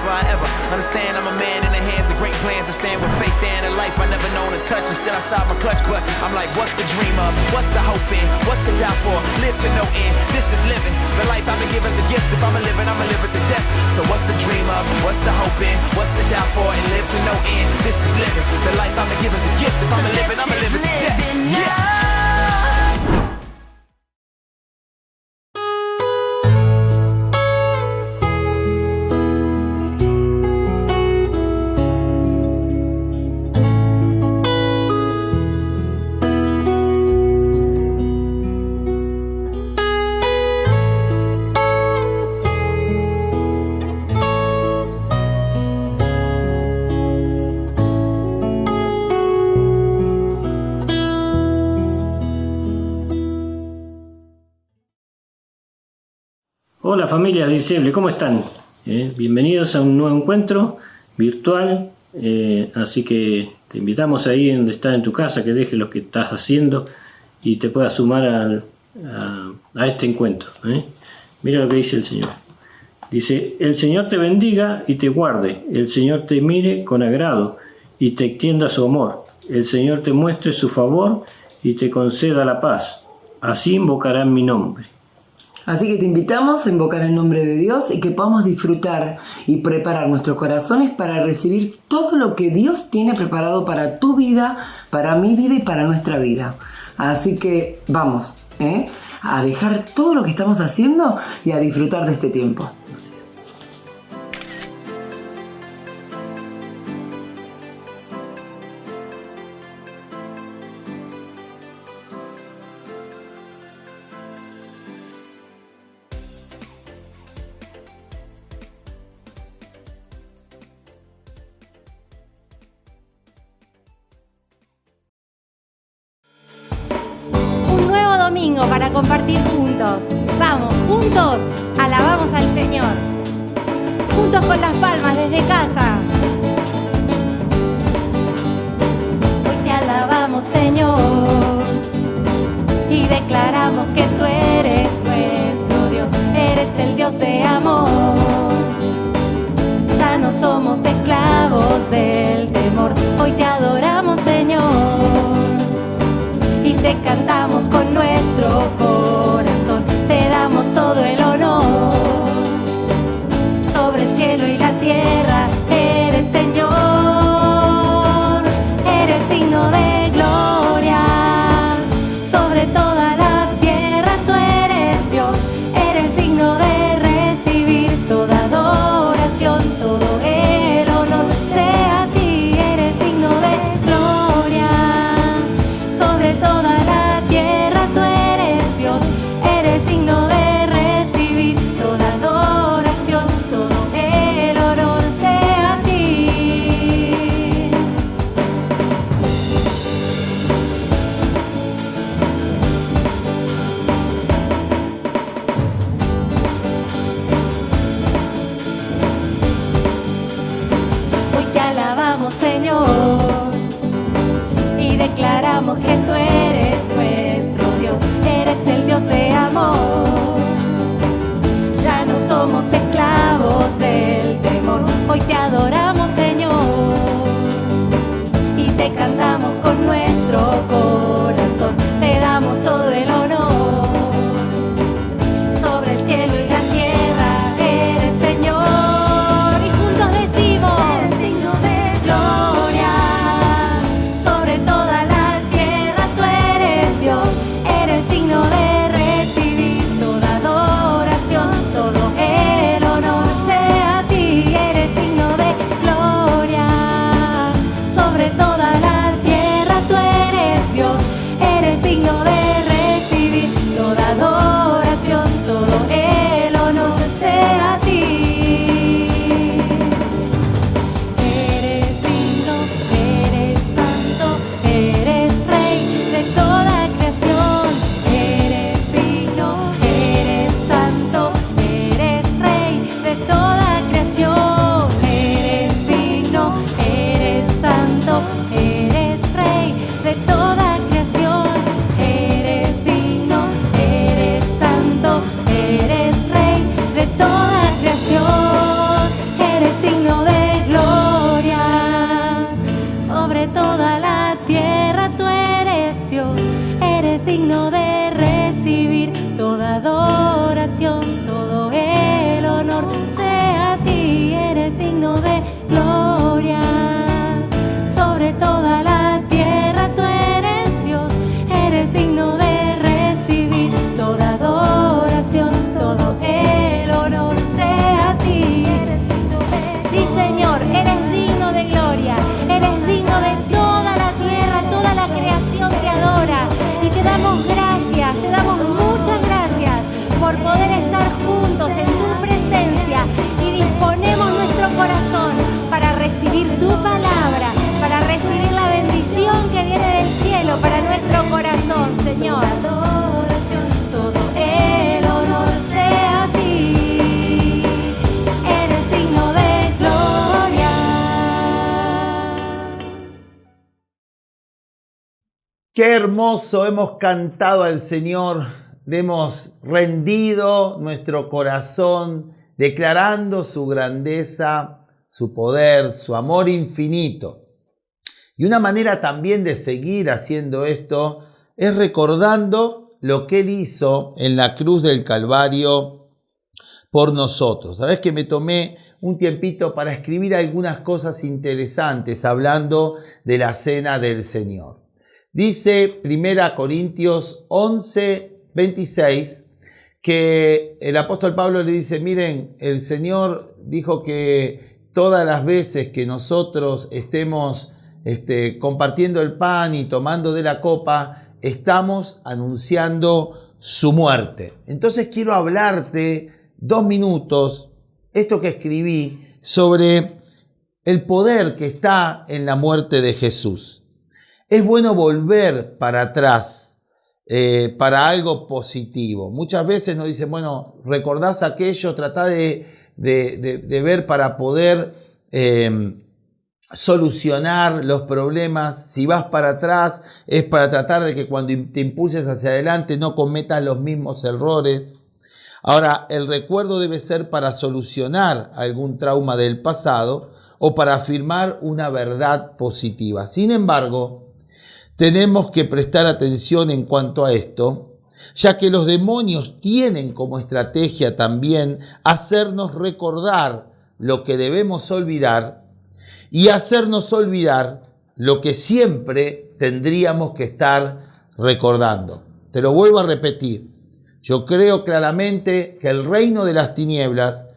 never I ever understand. I'm a man in the hands of great plans. I stand with faith and a life I never known to touch. And still outside my clutch, but I'm like, what's the dream of? What's the hope in? What's the doubt for? Live to no end. This is living. The life I've been given's a gift. If I'm a living, I'ma live it to death. So what's the dream of? What's the hope in? What's the doubt for? And live to no end. This is living. The life I've been given's a gift. If I'm a living, I'ma live it to death. Yeah. Hola familia Disable, ¿cómo están? Bienvenidos a un nuevo encuentro virtual, así que te invitamos ahí donde estás en tu casa, que dejes lo que estás haciendo y te puedas sumar a este encuentro. Mira lo que dice el Señor. Dice, el Señor te bendiga y te guarde, el Señor te mire con agrado y te extienda su amor, el Señor te muestre su favor y te conceda la paz, así invocarán mi nombre. Así que te invitamos a invocar el nombre de Dios y que podamos disfrutar y preparar nuestros corazones para recibir todo lo que Dios tiene preparado para tu vida, para mi vida y para nuestra vida. Así que vamos a dejar todo lo que estamos haciendo y a disfrutar de este tiempo. Domingo para compartir juntos. Vamos, juntos, alabamos al Señor. Juntos con las palmas desde casa. Hoy te alabamos, Señor, y declaramos que tú eres nuestro Dios. Eres el Dios de amor. Ya no somos esclavos del temor. Hoy te adoramos, Señor, y te cantamos con nuestro corazón, te damos todo el honor. Sobre el cielo y la tierra eres Señor, eres digno de gloria. Sobre toda la tierra tú eres Dios, eres digno de recibir toda adoración, todo el honor sea a ti, eres digno de gloria. Sobre toda la tierra tú eres Dios, eres digno de recibir toda adoración, todo el honor sea a ti. Hoy te alabamos, Señor, y declaramos que tú eres nuestro Dios, eres el Dios de amor. Ya no somos esclavos del temor, hoy te adoramos, Señor, y te cantamos con nuestro corazón, te damos todo el honor. Sobre el cielo y la tierra eres Señor, y juntos decimos, eres digno de gloria. Sobre toda la tierra tú eres Dios, eres digno de recibir todo Qué hermoso, hemos cantado al Señor, le hemos rendido nuestro corazón, declarando su grandeza, su poder, su amor infinito. Y una manera también de seguir haciendo esto es recordando lo que Él hizo en la cruz del Calvario por nosotros. Sabés que me tomé un tiempito para escribir algunas cosas interesantes hablando de la cena del Señor. Dice 1 Corintios 11, 26, que el apóstol Pablo le dice, miren, el Señor dijo que todas las veces que nosotros estemos compartiendo el pan y tomando de la copa, estamos anunciando su muerte. Entonces quiero hablarte 2 minutos, esto que escribí, sobre el poder que está en la muerte de Jesús. Es bueno volver para atrás para algo positivo. Muchas veces nos dicen, bueno, recordás aquello, tratá de ver para poder solucionar los problemas. Si vas para atrás es para tratar de que cuando te impulses hacia adelante no cometas los mismos errores. Ahora, el recuerdo debe ser para solucionar algún trauma del pasado o para afirmar una verdad positiva. Sin embargo, tenemos que prestar atención en cuanto a esto, ya que los demonios tienen como estrategia también hacernos recordar lo que debemos olvidar y hacernos olvidar lo que siempre tendríamos que estar recordando. Te lo vuelvo a repetir. Yo creo claramente que el reino de las tinieblas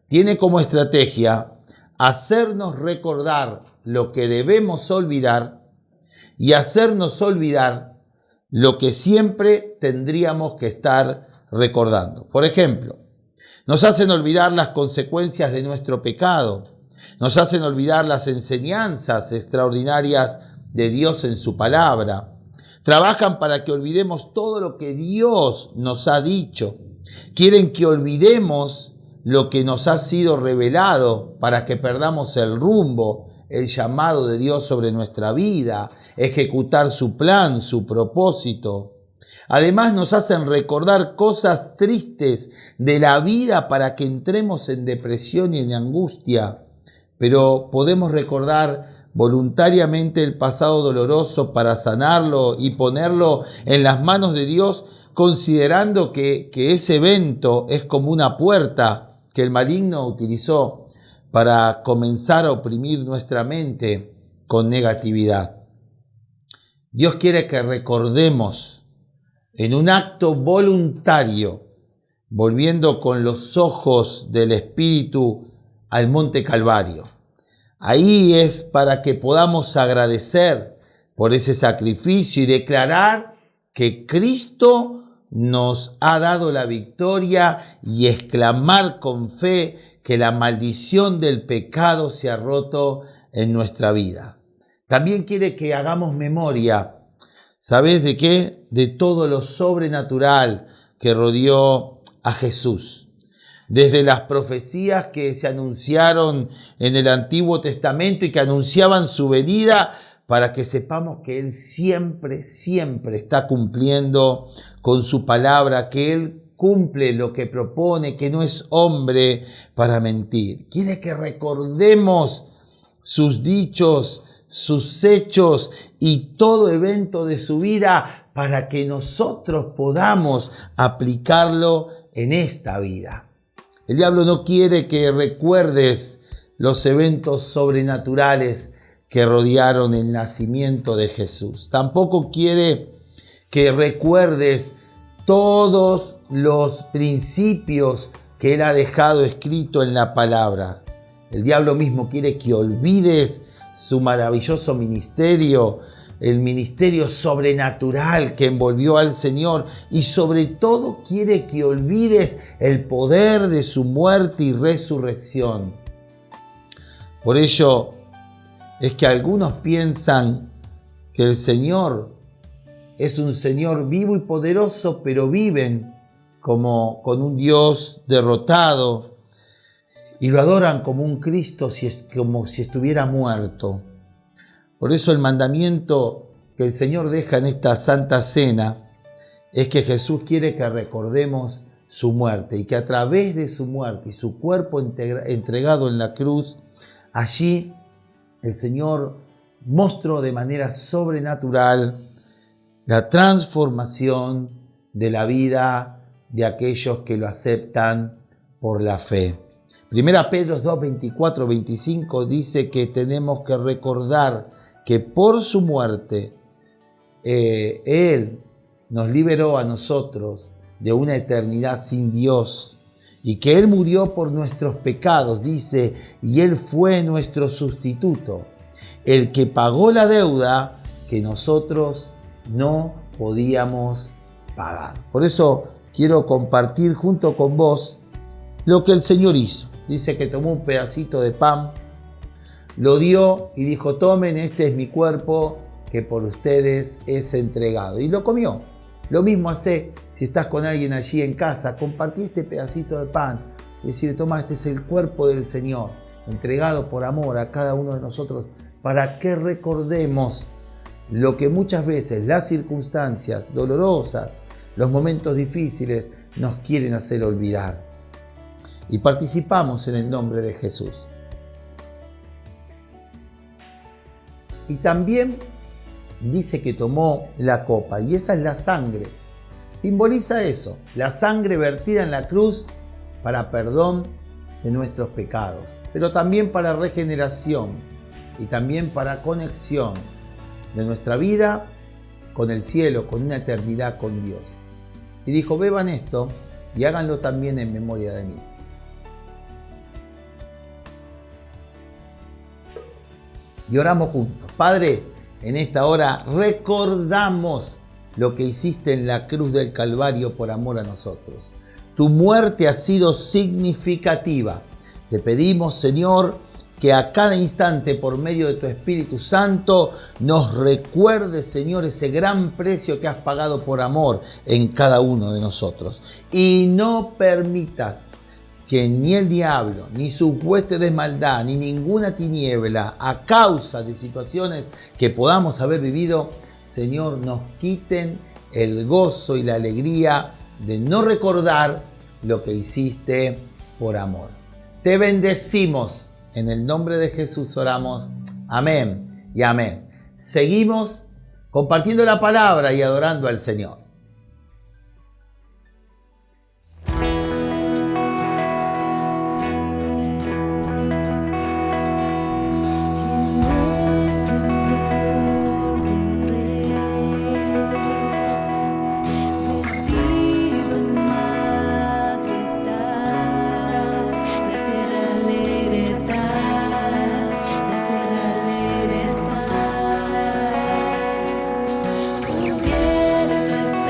tiene como estrategia hacernos recordar lo que debemos olvidar y hacernos olvidar lo que siempre tendríamos que estar recordando. Por ejemplo, nos hacen olvidar las consecuencias de nuestro pecado, nos hacen olvidar las enseñanzas extraordinarias de Dios en su palabra, trabajan para que olvidemos todo lo que Dios nos ha dicho, quieren que olvidemos lo que nos ha sido revelado para que perdamos el rumbo, el llamado de Dios sobre nuestra vida, ejecutar su plan, su propósito. Además nos hacen recordar cosas tristes de la vida para que entremos en depresión y en angustia. Pero podemos recordar voluntariamente el pasado doloroso para sanarlo y ponerlo en las manos de Dios, considerando que ese evento es como una puerta que el maligno utilizó para comenzar a oprimir nuestra mente con negatividad. Dios quiere que recordemos en un acto voluntario, volviendo con los ojos del Espíritu al Monte Calvario. Ahí es para que podamos agradecer por ese sacrificio y declarar que Cristo nos ha dado la victoria y exclamar con fe que la maldición del pecado se ha roto en nuestra vida. También quiere que hagamos memoria, ¿sabes de qué? De todo lo sobrenatural que rodeó a Jesús. Desde las profecías que se anunciaron en el Antiguo Testamento y que anunciaban su venida, para que sepamos que Él siempre, siempre está cumpliendo con su palabra, que Él cumple lo que propone, que no es hombre para mentir. Quiere que recordemos sus dichos, sus hechos y todo evento de su vida para que nosotros podamos aplicarlo en esta vida. El diablo no quiere que recuerdes los eventos sobrenaturales que rodearon el nacimiento de Jesús. Tampoco quiere que recuerdes todos los principios que Él ha dejado escrito en la palabra. El diablo mismo quiere que olvides su maravilloso ministerio, el ministerio sobrenatural que envolvió al Señor, y sobre todo quiere que olvides el poder de su muerte y resurrección. Por ello es que algunos piensan que el Señor es un Señor vivo y poderoso, pero viven como con un Dios derrotado y lo adoran como un Cristo, como si estuviera muerto. Por eso el mandamiento que el Señor deja en esta Santa Cena es que Jesús quiere que recordemos su muerte y que a través de su muerte y su cuerpo entregado en la cruz, allí el Señor mostró de manera sobrenatural la transformación de la vida de aquellos que lo aceptan por la fe. Primera Pedro 2, 24, 25 dice que tenemos que recordar que por su muerte Él nos liberó a nosotros de una eternidad sin Dios y que Él murió por nuestros pecados, dice, y Él fue nuestro sustituto, el que pagó la deuda que nosotros no podíamos pagar. Por eso quiero compartir junto con vos lo que el Señor hizo. Dice que tomó un pedacito de pan, lo dio y dijo: tomen, este es mi cuerpo que por ustedes es entregado. Y lo comió. Lo mismo hace si estás con alguien allí en casa, compartí este pedacito de pan y decirle: toma, este es el cuerpo del Señor, entregado por amor a cada uno de nosotros, para que recordemos lo que muchas veces las circunstancias dolorosas, los momentos difíciles nos quieren hacer olvidar. Y participamos en el nombre de Jesús. Y también dice que tomó la copa, y esa es la sangre. Simboliza eso, la sangre vertida en la cruz para perdón de nuestros pecados, pero también para regeneración y también para conexión de nuestra vida con el cielo, con una eternidad con Dios. Y dijo: beban esto y háganlo también en memoria de mí. Y oramos juntos. Padre, en esta hora recordamos lo que hiciste en la cruz del Calvario por amor a nosotros. Tu muerte ha sido significativa. Te pedimos, Señor, que a cada instante, por medio de tu Espíritu Santo, nos recuerdes, Señor, ese gran precio que has pagado por amor en cada uno de nosotros. Y no permitas que ni el diablo, ni sus huestes de maldad, ni ninguna tiniebla, a causa de situaciones que podamos haber vivido, Señor, nos quiten el gozo y la alegría de no recordar lo que hiciste por amor. Te bendecimos. En el nombre de Jesús oramos. Amén y amén. Seguimos compartiendo la palabra y adorando al Señor. Tu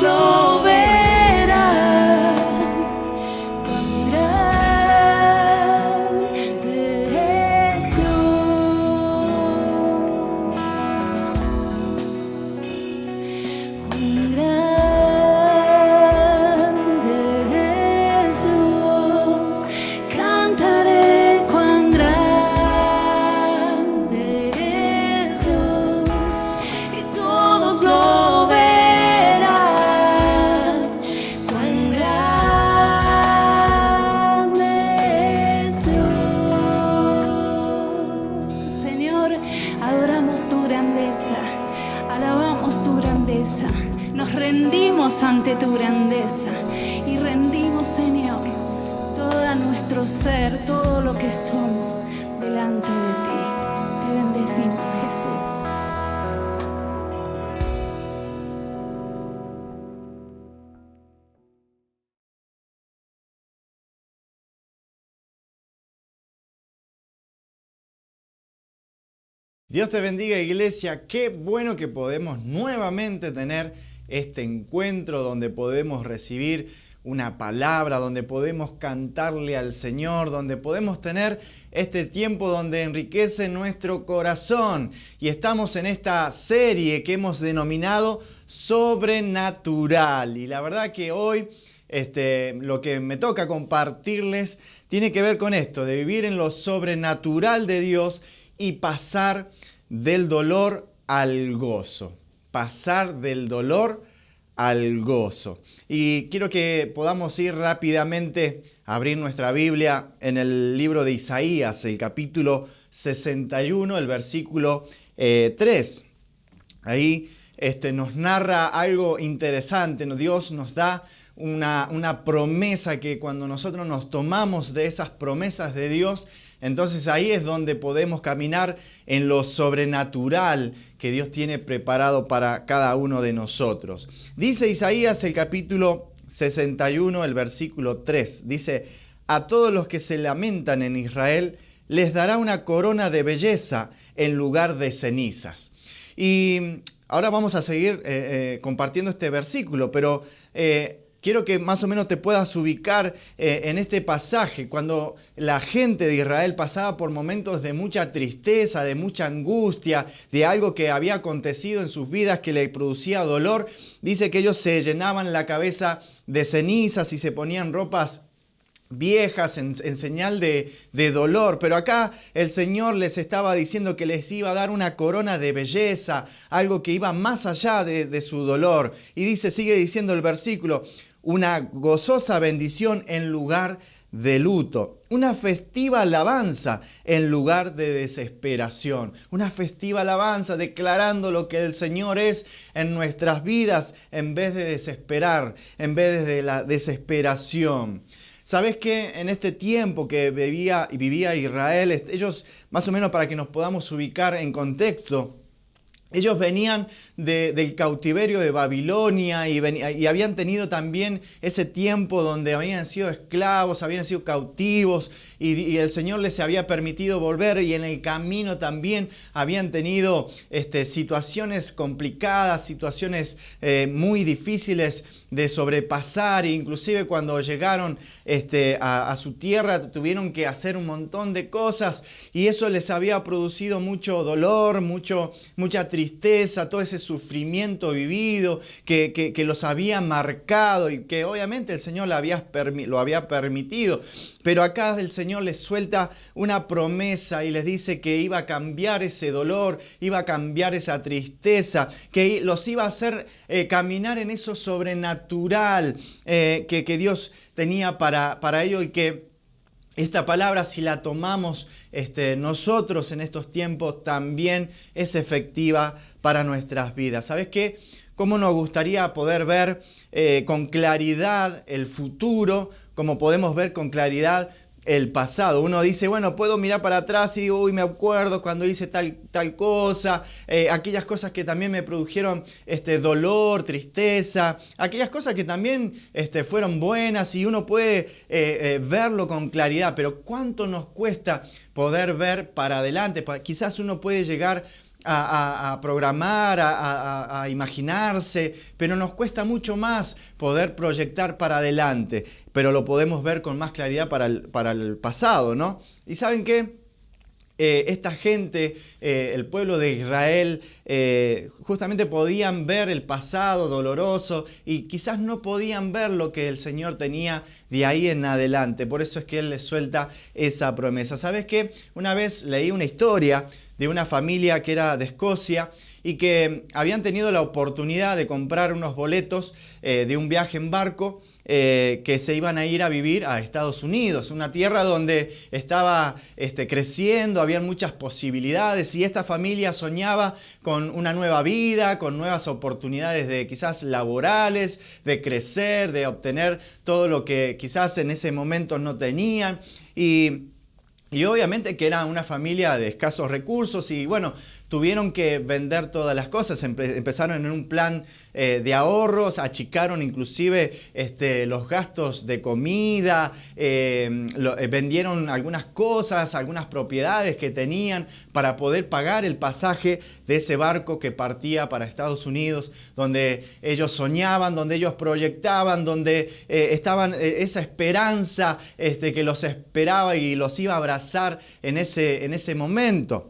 todos lo verán. Cuán grande es Dios. Cuán grande es Dios. Cantaré cuán grande es Dios. Y todos lo verán. Cuán grande es Dios. Señor, adoramos tu grandeza, alabamos tu grandeza, nos rendimos ante tu grandeza y rendimos, Señor, todo nuestro ser, todo lo que somos delante de ti. Te bendecimos, Jesús. Dios te bendiga, iglesia. Qué bueno que podemos nuevamente tener este encuentro donde podemos recibir una palabra, donde podemos cantarle al Señor, donde podemos tener este tiempo donde enriquece nuestro corazón. Y estamos en esta serie que hemos denominado Sobrenatural. Y la verdad que hoy lo que me toca compartirles tiene que ver con esto, de vivir en lo sobrenatural de Dios y pasar del dolor al gozo. Pasar del dolor al gozo. Y quiero que podamos ir rápidamente a abrir nuestra Biblia en el libro de Isaías, el capítulo 61, el versículo 3. Ahí nos narra algo interesante. Dios nos da una promesa que cuando nosotros nos tomamos de esas promesas de Dios, entonces ahí es donde podemos caminar en lo sobrenatural que Dios tiene preparado para cada uno de nosotros. Dice Isaías el capítulo 61, el versículo 3. Dice: a todos los que se lamentan en Israel les dará una corona de belleza en lugar de cenizas. Y ahora vamos a seguir compartiendo este versículo, pero quiero que más o menos te puedas ubicar en este pasaje, cuando la gente de Israel pasaba por momentos de mucha tristeza, de mucha angustia, de algo que había acontecido en sus vidas que le producía dolor. Dice que ellos se llenaban la cabeza de cenizas y se ponían ropas viejas en señal de dolor, pero acá el Señor les estaba diciendo que les iba a dar una corona de belleza, algo que iba más allá de su dolor. Y dice, sigue diciendo el versículo: una gozosa bendición en lugar de luto, una festiva alabanza en lugar de desesperación, una festiva alabanza declarando lo que el Señor es en nuestras vidas en vez de desesperar, en vez de la desesperación. ¿Sabes qué? En este tiempo que vivía Israel, ellos, más o menos para que nos podamos ubicar en contexto, ellos venían del cautiverio de Babilonia y habían tenido también ese tiempo donde habían sido esclavos, habían sido cautivos y el Señor les había permitido volver, y en el camino también habían tenido situaciones complicadas, situaciones muy difíciles de sobrepasar, e inclusive cuando llegaron a su tierra tuvieron que hacer un montón de cosas y eso les había producido mucho dolor, mucha tristeza, todo ese sufrimiento vivido que los había marcado y que obviamente el Señor lo había permitido. Pero acá el Señor les suelta una promesa y les dice que iba a cambiar ese dolor, iba a cambiar esa tristeza, que los iba a hacer caminar en eso sobrenatural que Dios tenía para ello, y que esta palabra, si la tomamos nosotros en estos tiempos, también es efectiva para nuestras vidas. ¿Sabes qué? ¿Cómo nos gustaría poder ver con claridad el futuro, como podemos ver con claridad el pasado? Uno dice, bueno, puedo mirar para atrás y digo, uy, me acuerdo cuando hice tal cosa, aquellas cosas que también me produjeron dolor, tristeza, aquellas cosas que también fueron buenas, y uno puede verlo con claridad, pero ¿cuánto nos cuesta poder ver para adelante? Quizás uno puede llegar a programar, a imaginarse, pero nos cuesta mucho más poder proyectar para adelante, pero lo podemos ver con más claridad para el pasado, ¿no? ¿Y saben qué? Esta gente, el pueblo de Israel, justamente podían ver el pasado doloroso y quizás no podían ver lo que el Señor tenía de ahí en adelante. Por eso es que Él les suelta esa promesa. ¿Sabes qué? Una vez leí una historia de una familia que era de Escocia y que habían tenido la oportunidad de comprar unos boletos de un viaje en barco que se iban a ir a vivir a Estados Unidos, una tierra donde estaba creciendo, había muchas posibilidades y esta familia soñaba con una nueva vida, con nuevas oportunidades de quizás laborales, de crecer, de obtener todo lo que quizás en ese momento no tenían y obviamente que era una familia de escasos recursos y bueno, tuvieron que vender todas las cosas, empezaron en un plan de ahorros, achicaron inclusive los gastos de comida, vendieron algunas cosas, algunas propiedades que tenían para poder pagar el pasaje de ese barco que partía para Estados Unidos, donde ellos soñaban, donde ellos proyectaban, donde estaban esa esperanza que los esperaba y los iba a abrazar en ese momento.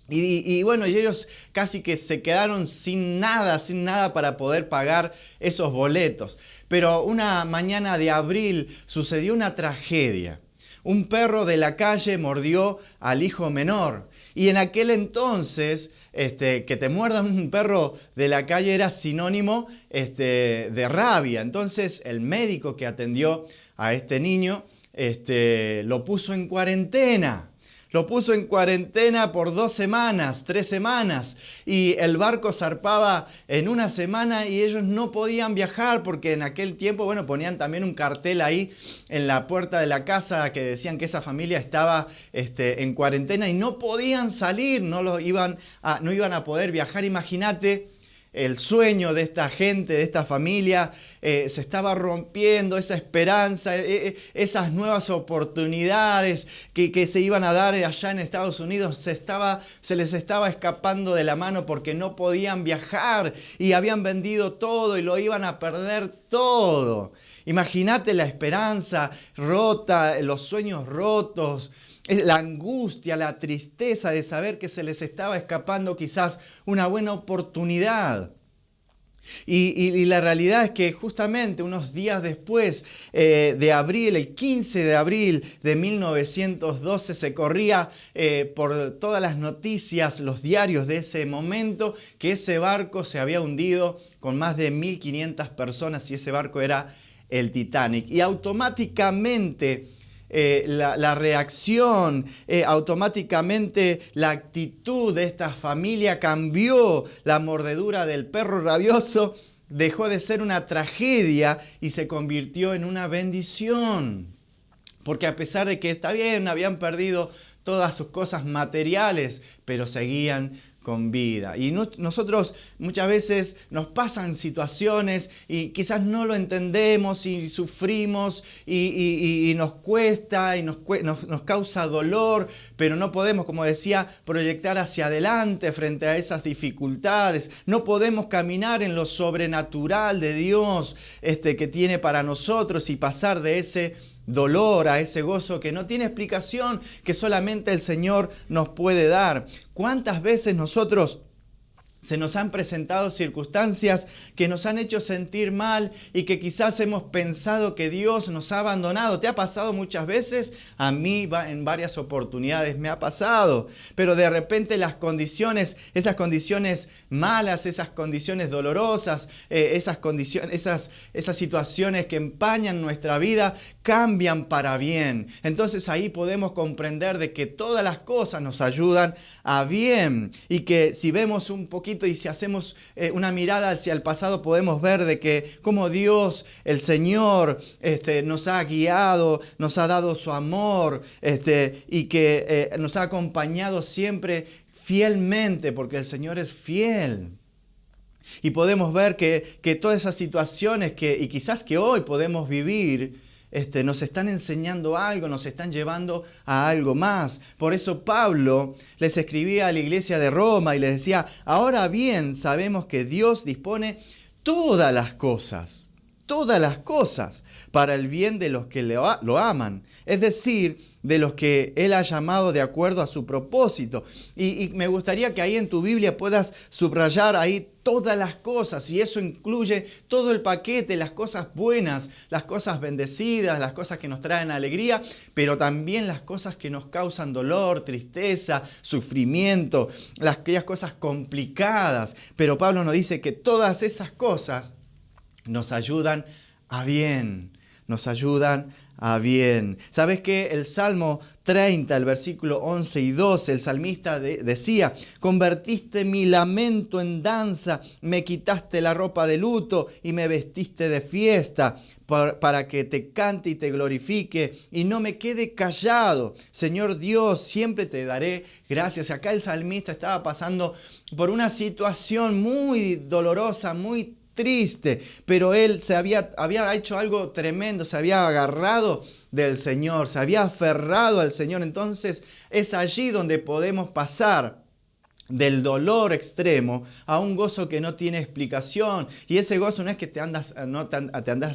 Y bueno, y ellos casi que se quedaron sin nada para poder pagar esos boletos. Pero una mañana de abril sucedió una tragedia. Un perro de la calle mordió al hijo menor. Y en aquel entonces, que te muerda un perro de la calle era sinónimo de rabia. Entonces el médico que atendió a este niño lo puso en cuarentena. Lo puso en cuarentena por 2 semanas, 3 semanas y el barco zarpaba en una semana y ellos no podían viajar porque en aquel tiempo, bueno, ponían también un cartel ahí en la puerta de la casa que decían que esa familia estaba en cuarentena y no podían salir, no iban a poder viajar. Imagínate. El sueño de esta gente, de esta familia, se estaba rompiendo, esa esperanza, esas nuevas oportunidades que se iban a dar allá en Estados Unidos, se les estaba escapando de la mano porque no podían viajar y habían vendido todo y lo iban a perder todo. Imagínate la esperanza rota, los sueños rotos, la angustia, la tristeza de saber que se les estaba escapando quizás una buena oportunidad. Y la realidad es que justamente unos días después de abril, el 15 de abril de 1912, se corría por todas las noticias, los diarios de ese momento, que ese barco se había hundido con más de 1.500 personas y ese barco era el Titanic. Y automáticamente la reacción, automáticamente la actitud de esta familia cambió. La mordedura del perro rabioso dejó de ser una tragedia y se convirtió en una bendición. Porque a pesar de que está bien, habían perdido todas sus cosas materiales, pero seguían con vida. Y nosotros muchas veces nos pasan situaciones y quizás no lo entendemos y sufrimos y nos cuesta y nos causa dolor, pero no podemos, como decía, proyectar hacia adelante frente a esas dificultades. No podemos caminar en lo sobrenatural de Dios que tiene para nosotros y pasar de ese dolor a ese gozo que no tiene explicación, que solamente el Señor nos puede dar. ¿Cuántas veces nosotros se nos han presentado circunstancias que nos han hecho sentir mal y que quizás hemos pensado que Dios nos ha abandonado? ¿Te ha pasado muchas veces? A mí en varias oportunidades me ha pasado. Pero de repente las condiciones, esas condiciones malas, esas condiciones dolorosas, esas situaciones que empañan nuestra vida, cambian para bien. Entonces ahí podemos comprender de que todas las cosas nos ayudan a bien y que si vemos un poquito y si hacemos una mirada hacia el pasado podemos ver de que como Dios, el Señor, nos ha guiado, nos ha dado su amor y que nos ha acompañado siempre fielmente porque el Señor es fiel. Y podemos ver que todas esas situaciones y quizás que hoy podemos vivir nos están enseñando algo, nos están llevando a algo más. Por eso Pablo les escribía a la iglesia de Roma y les decía, ahora bien sabemos que Dios dispone todas las cosas para el bien de los que lo aman, es decir, de los que Él ha llamado de acuerdo a su propósito. Y me gustaría que ahí en tu Biblia puedas subrayar ahí todas las cosas, y eso incluye todo el paquete, las cosas buenas, las cosas bendecidas, las cosas que nos traen alegría, pero también las cosas que nos causan dolor, tristeza, sufrimiento, aquellas cosas complicadas. Pero Pablo nos dice que todas esas cosas nos ayudan a bien, ¿Sabes qué? El Salmo 30, el versículo 11 y 12, el salmista decía, convertiste mi lamento en danza, me quitaste la ropa de luto y me vestiste de fiesta, para que te cante y te glorifique y no me quede callado. Señor Dios, siempre te daré gracias. Acá el salmista estaba pasando por una situación muy dolorosa, muy triste, pero él había hecho algo tremendo, se había agarrado del Señor, se había aferrado al Señor. Entonces es allí donde podemos pasar del dolor extremo a un gozo que no tiene explicación. Y ese gozo no es que te andas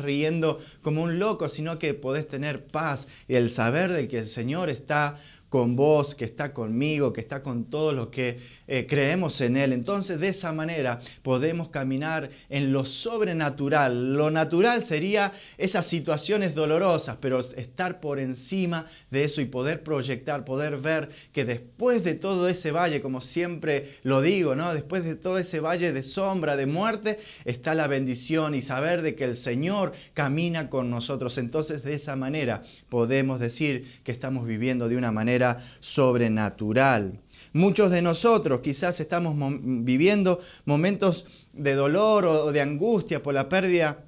riendo como un loco, sino que podés tener paz y el saber de que el Señor está con vos, que está conmigo, que está con todos los que creemos en Él. Entonces, de esa manera podemos caminar en lo sobrenatural. Lo natural sería esas situaciones dolorosas, pero estar por encima de eso y poder proyectar, poder ver que después de todo ese valle, como siempre lo digo, ¿no? Después de todo ese valle de sombra, de muerte, está la bendición y saber de que el Señor camina con nosotros. Entonces, de esa manera podemos decir que estamos viviendo de una manera sobrenatural. Muchos de nosotros quizás estamos viviendo momentos de dolor o de angustia por la pérdida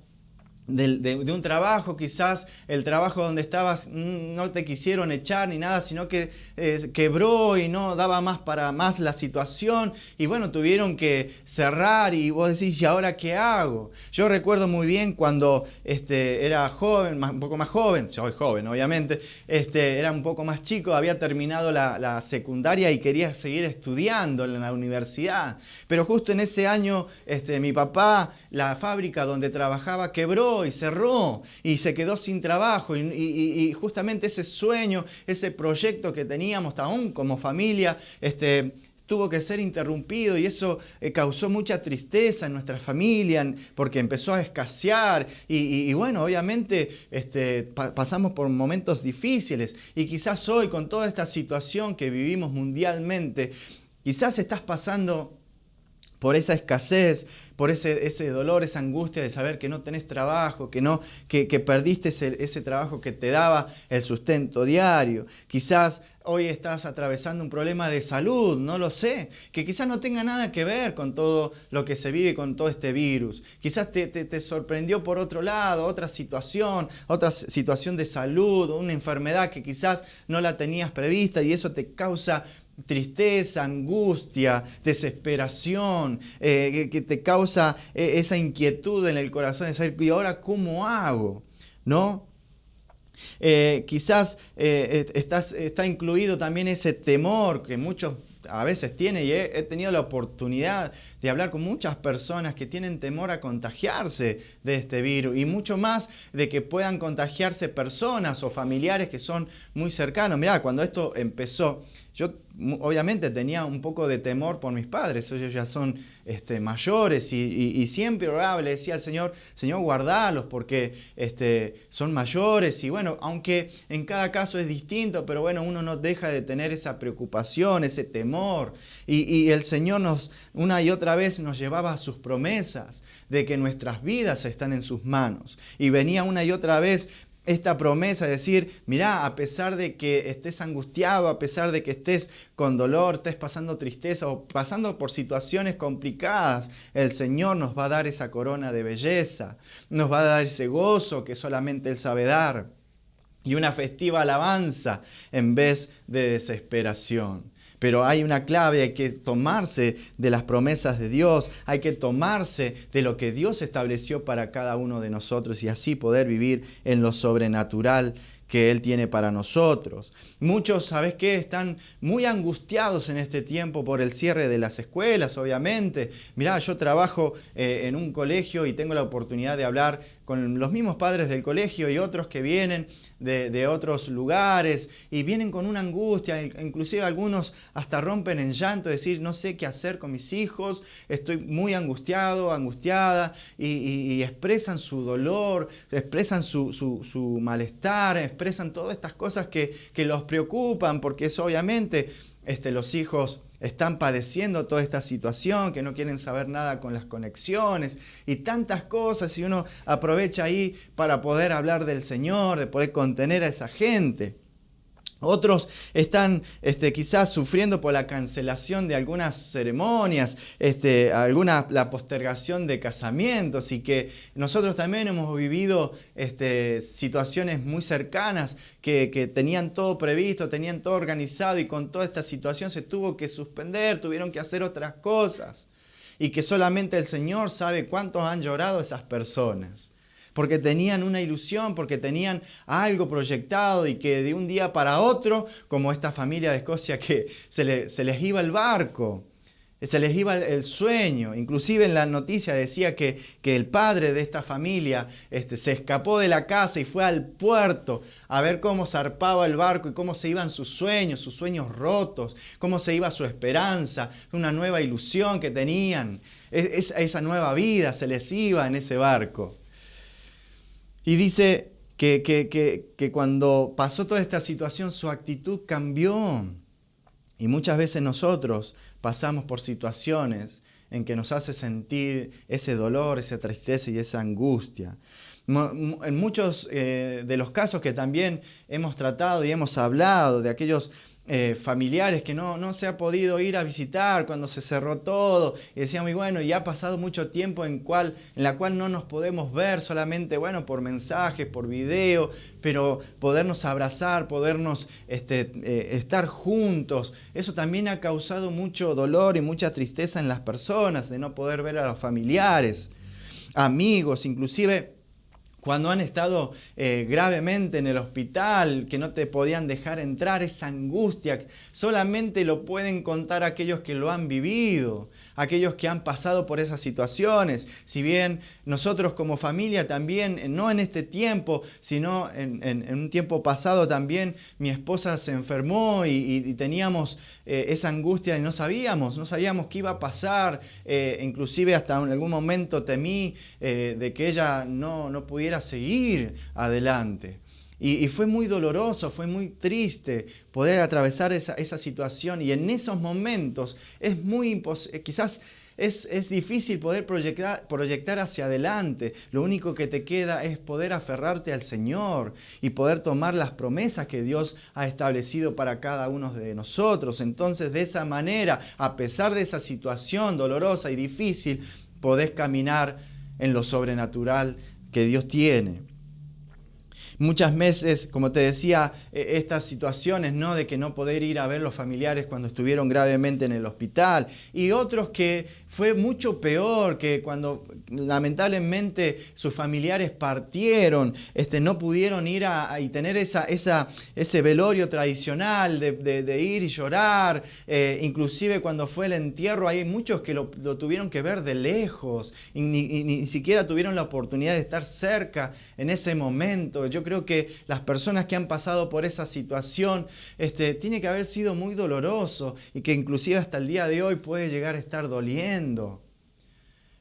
de un trabajo. Quizás el trabajo donde estabas no te quisieron echar ni nada, sino que quebró y no daba más para más la situación y bueno, tuvieron que cerrar y vos decís, ¿y ahora qué hago? Yo recuerdo muy bien cuando era joven, un poco más joven, soy joven obviamente, era un poco más chico, había terminado la secundaria y quería seguir estudiando en la universidad, pero justo en ese año mi papá, la fábrica donde trabajaba quebró y cerró y se quedó sin trabajo y justamente ese sueño, ese proyecto que teníamos aún como familia, tuvo que ser interrumpido y eso causó mucha tristeza en nuestra familia porque empezó a escasear y bueno, obviamente pasamos por momentos difíciles y quizás hoy con toda esta situación que vivimos mundialmente, quizás estás pasando por esa escasez, por ese dolor, esa angustia de saber que no tenés trabajo, que perdiste ese trabajo que te daba el sustento diario. Quizás hoy estás atravesando un problema de salud, no lo sé, que quizás no tenga nada que ver con todo lo que se vive con todo este virus. Quizás te sorprendió por otro lado, otra situación de salud, una enfermedad que quizás no la tenías prevista y eso te causa tristeza, angustia, desesperación, que te causa esa inquietud en el corazón de saber, ¿y ahora cómo hago? ¿No? Quizás está incluido también ese temor que muchos a veces tienen, y he tenido la oportunidad de hablar con muchas personas que tienen temor a contagiarse de este virus y mucho más de que puedan contagiarse personas o familiares que son muy cercanos. Mirá, cuando esto empezó, yo obviamente tenía un poco de temor por mis padres, ellos ya son mayores y siempre oraba, le decía al Señor, guardalos porque son mayores y bueno, aunque en cada caso es distinto, pero bueno, uno no deja de tener esa preocupación, ese temor y el Señor una y otra vez nos llevaba a sus promesas de que nuestras vidas están en sus manos y venía una y otra vez esta promesa de decir, mirá, a pesar de que estés angustiado, a pesar de que estés con dolor, estés pasando tristeza o pasando por situaciones complicadas, el Señor nos va a dar esa corona de belleza, nos va a dar ese gozo que solamente Él sabe dar y una festiva alabanza en vez de desesperación. Pero hay una clave, hay que tomarse de las promesas de Dios, hay que tomarse de lo que Dios estableció para cada uno de nosotros y así poder vivir en lo sobrenatural que Él tiene para nosotros. Muchos, ¿sabes qué? Están muy angustiados en este tiempo por el cierre de las escuelas, obviamente. Mirá, yo trabajo en un colegio y tengo la oportunidad de hablar con los mismos padres del colegio y otros que vienen de otros lugares y vienen con una angustia, inclusive algunos hasta rompen en llanto, decir, no sé qué hacer con mis hijos, estoy muy angustiado, angustiada, y expresan su dolor, expresan su malestar, expresan todas estas cosas que los preocupan, porque es obviamente los hijos están padeciendo toda esta situación, que no quieren saber nada con las conexiones y tantas cosas, y uno aprovecha ahí para poder hablar del Señor, de poder contener a esa gente. Otros están quizás sufriendo por la cancelación de algunas ceremonias, la postergación de casamientos, y que nosotros también hemos vivido situaciones muy cercanas que tenían todo previsto, tenían todo organizado, y con toda esta situación se tuvo que suspender, tuvieron que hacer otras cosas, y que solamente el Señor sabe cuántos han llorado esas personas. Porque tenían una ilusión, porque tenían algo proyectado y que de un día para otro, como esta familia de Escocia, que se les iba el barco, se les iba el sueño. Inclusive en la noticia decía que el padre de esta familia se escapó de la casa y fue al puerto a ver cómo zarpaba el barco y cómo se iban sus sueños rotos, cómo se iba su esperanza, una nueva ilusión que tenían. Esa nueva vida se les iba en ese barco. Y dice que cuando pasó toda esta situación, su actitud cambió. Y muchas veces nosotros pasamos por situaciones en que nos hace sentir ese dolor, esa tristeza y esa angustia. En muchos de los casos que también hemos tratado y hemos hablado de aquellos familiares que no se ha podido ir a visitar cuando se cerró todo, y decíamos, y bueno, ya ha pasado mucho tiempo en la cual no nos podemos ver, solamente por mensajes, por video, pero podernos abrazar, podernos estar juntos, eso también ha causado mucho dolor y mucha tristeza en las personas, de no poder ver a los familiares, amigos, inclusive cuando han estado gravemente en el hospital, que no te podían dejar entrar, esa angustia, solamente lo pueden contar aquellos que lo han vivido, aquellos que han pasado por esas situaciones. Si bien nosotros como familia también, no en este tiempo, sino en un tiempo pasado también, mi esposa se enfermó y teníamos esa angustia y no sabíamos qué iba a pasar, inclusive hasta en algún momento temí de que ella no pudiera seguir adelante. Y fue muy doloroso, fue muy triste poder atravesar esa situación, y en esos momentos quizás es difícil poder proyectar hacia adelante. Lo único que te queda es poder aferrarte al Señor y poder tomar las promesas que Dios ha establecido para cada uno de nosotros. Entonces, de esa manera, a pesar de esa situación dolorosa y difícil, podés caminar en lo sobrenatural que Dios tiene. Muchas veces, como te decía, estas situaciones, ¿no?, de que no poder ir a ver los familiares cuando estuvieron gravemente en el hospital, y otros que fue mucho peor, que cuando lamentablemente sus familiares partieron, no pudieron ir y tener ese velorio tradicional de ir y llorar, inclusive cuando fue el entierro, hay muchos que lo tuvieron que ver de lejos y ni siquiera tuvieron la oportunidad de estar cerca en ese momento. Yo creo que las personas que han pasado por esa situación tiene que haber sido muy doloroso, y que inclusive hasta el día de hoy puede llegar a estar doliendo.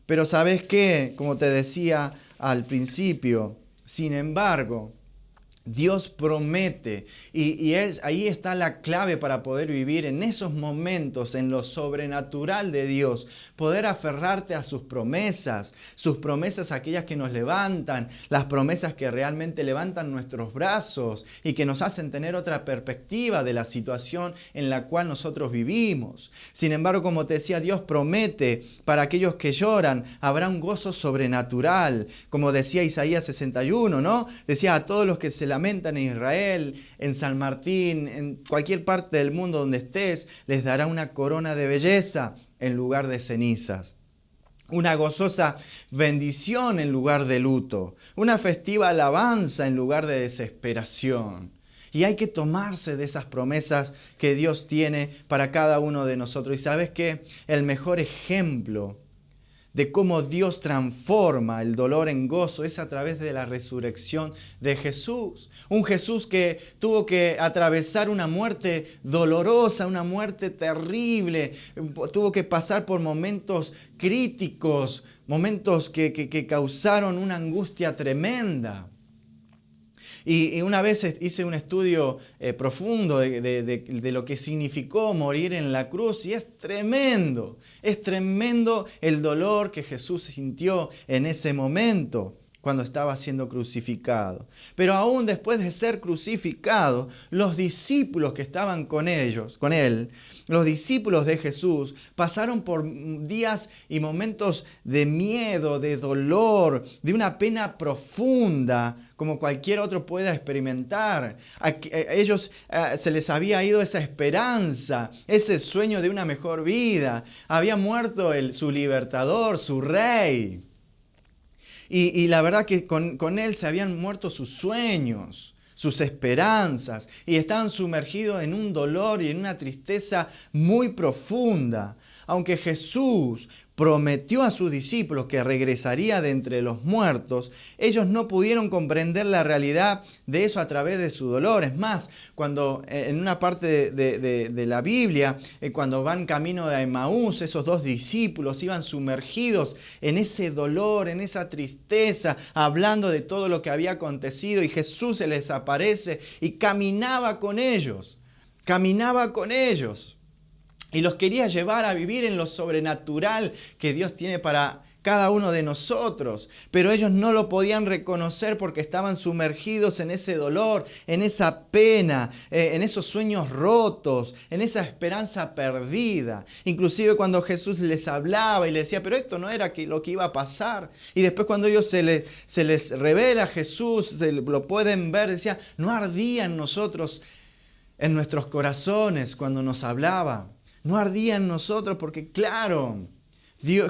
Pero ¿sabes qué? Como te decía al principio, sin embargo, Dios promete, y ahí está la clave para poder vivir en esos momentos, en lo sobrenatural de Dios, poder aferrarte a sus promesas aquellas que nos levantan, las promesas que realmente levantan nuestros brazos y que nos hacen tener otra perspectiva de la situación en la cual nosotros vivimos. Sin embargo, como te decía, Dios promete, para aquellos que lloran habrá un gozo sobrenatural, como decía Isaías 61, ¿no? Decía, a todos los que se lamentan en Israel, en San Martín, en cualquier parte del mundo donde estés, les dará una corona de belleza en lugar de cenizas. Una gozosa bendición en lugar de luto. Una festiva alabanza en lugar de desesperación. Y hay que tomarse de esas promesas que Dios tiene para cada uno de nosotros. Y ¿sabes qué? El mejor ejemplo de cómo Dios transforma el dolor en gozo es a través de la resurrección de Jesús. Un Jesús que tuvo que atravesar una muerte dolorosa, una muerte terrible. Tuvo que pasar por momentos críticos, momentos que causaron una angustia tremenda. Y una vez hice un estudio profundo de lo que significó morir en la cruz, y es tremendo el dolor que Jesús sintió en ese momento cuando estaba siendo crucificado. Pero aún después de ser crucificado, los discípulos que estaban con él, los discípulos de Jesús, pasaron por días y momentos de miedo, de dolor, de una pena profunda, como cualquier otro pueda experimentar. A ellos se les había ido esa esperanza, ese sueño de una mejor vida. Había muerto su libertador, su rey. Y la verdad que con él se habían muerto sus sueños, sus esperanzas, y estaban sumergidos en un dolor y en una tristeza muy profunda. Aunque Jesús prometió a sus discípulos que regresaría de entre los muertos, ellos no pudieron comprender la realidad de eso a través de su dolor. Es más, cuando en una parte de la Biblia, cuando van camino de Emaús, esos dos discípulos iban sumergidos en ese dolor, en esa tristeza, hablando de todo lo que había acontecido, y Jesús se les aparece y caminaba con ellos. Y los quería llevar a vivir en lo sobrenatural que Dios tiene para cada uno de nosotros. Pero ellos no lo podían reconocer porque estaban sumergidos en ese dolor, en esa pena, en esos sueños rotos, en esa esperanza perdida. Inclusive cuando Jesús les hablaba y les decía, pero esto no era lo que iba a pasar. Y después cuando ellos se les revela a Jesús, lo pueden ver, decía, no ardía en nosotros, en nuestros corazones cuando nos hablaba. No ardía en nosotros porque, claro,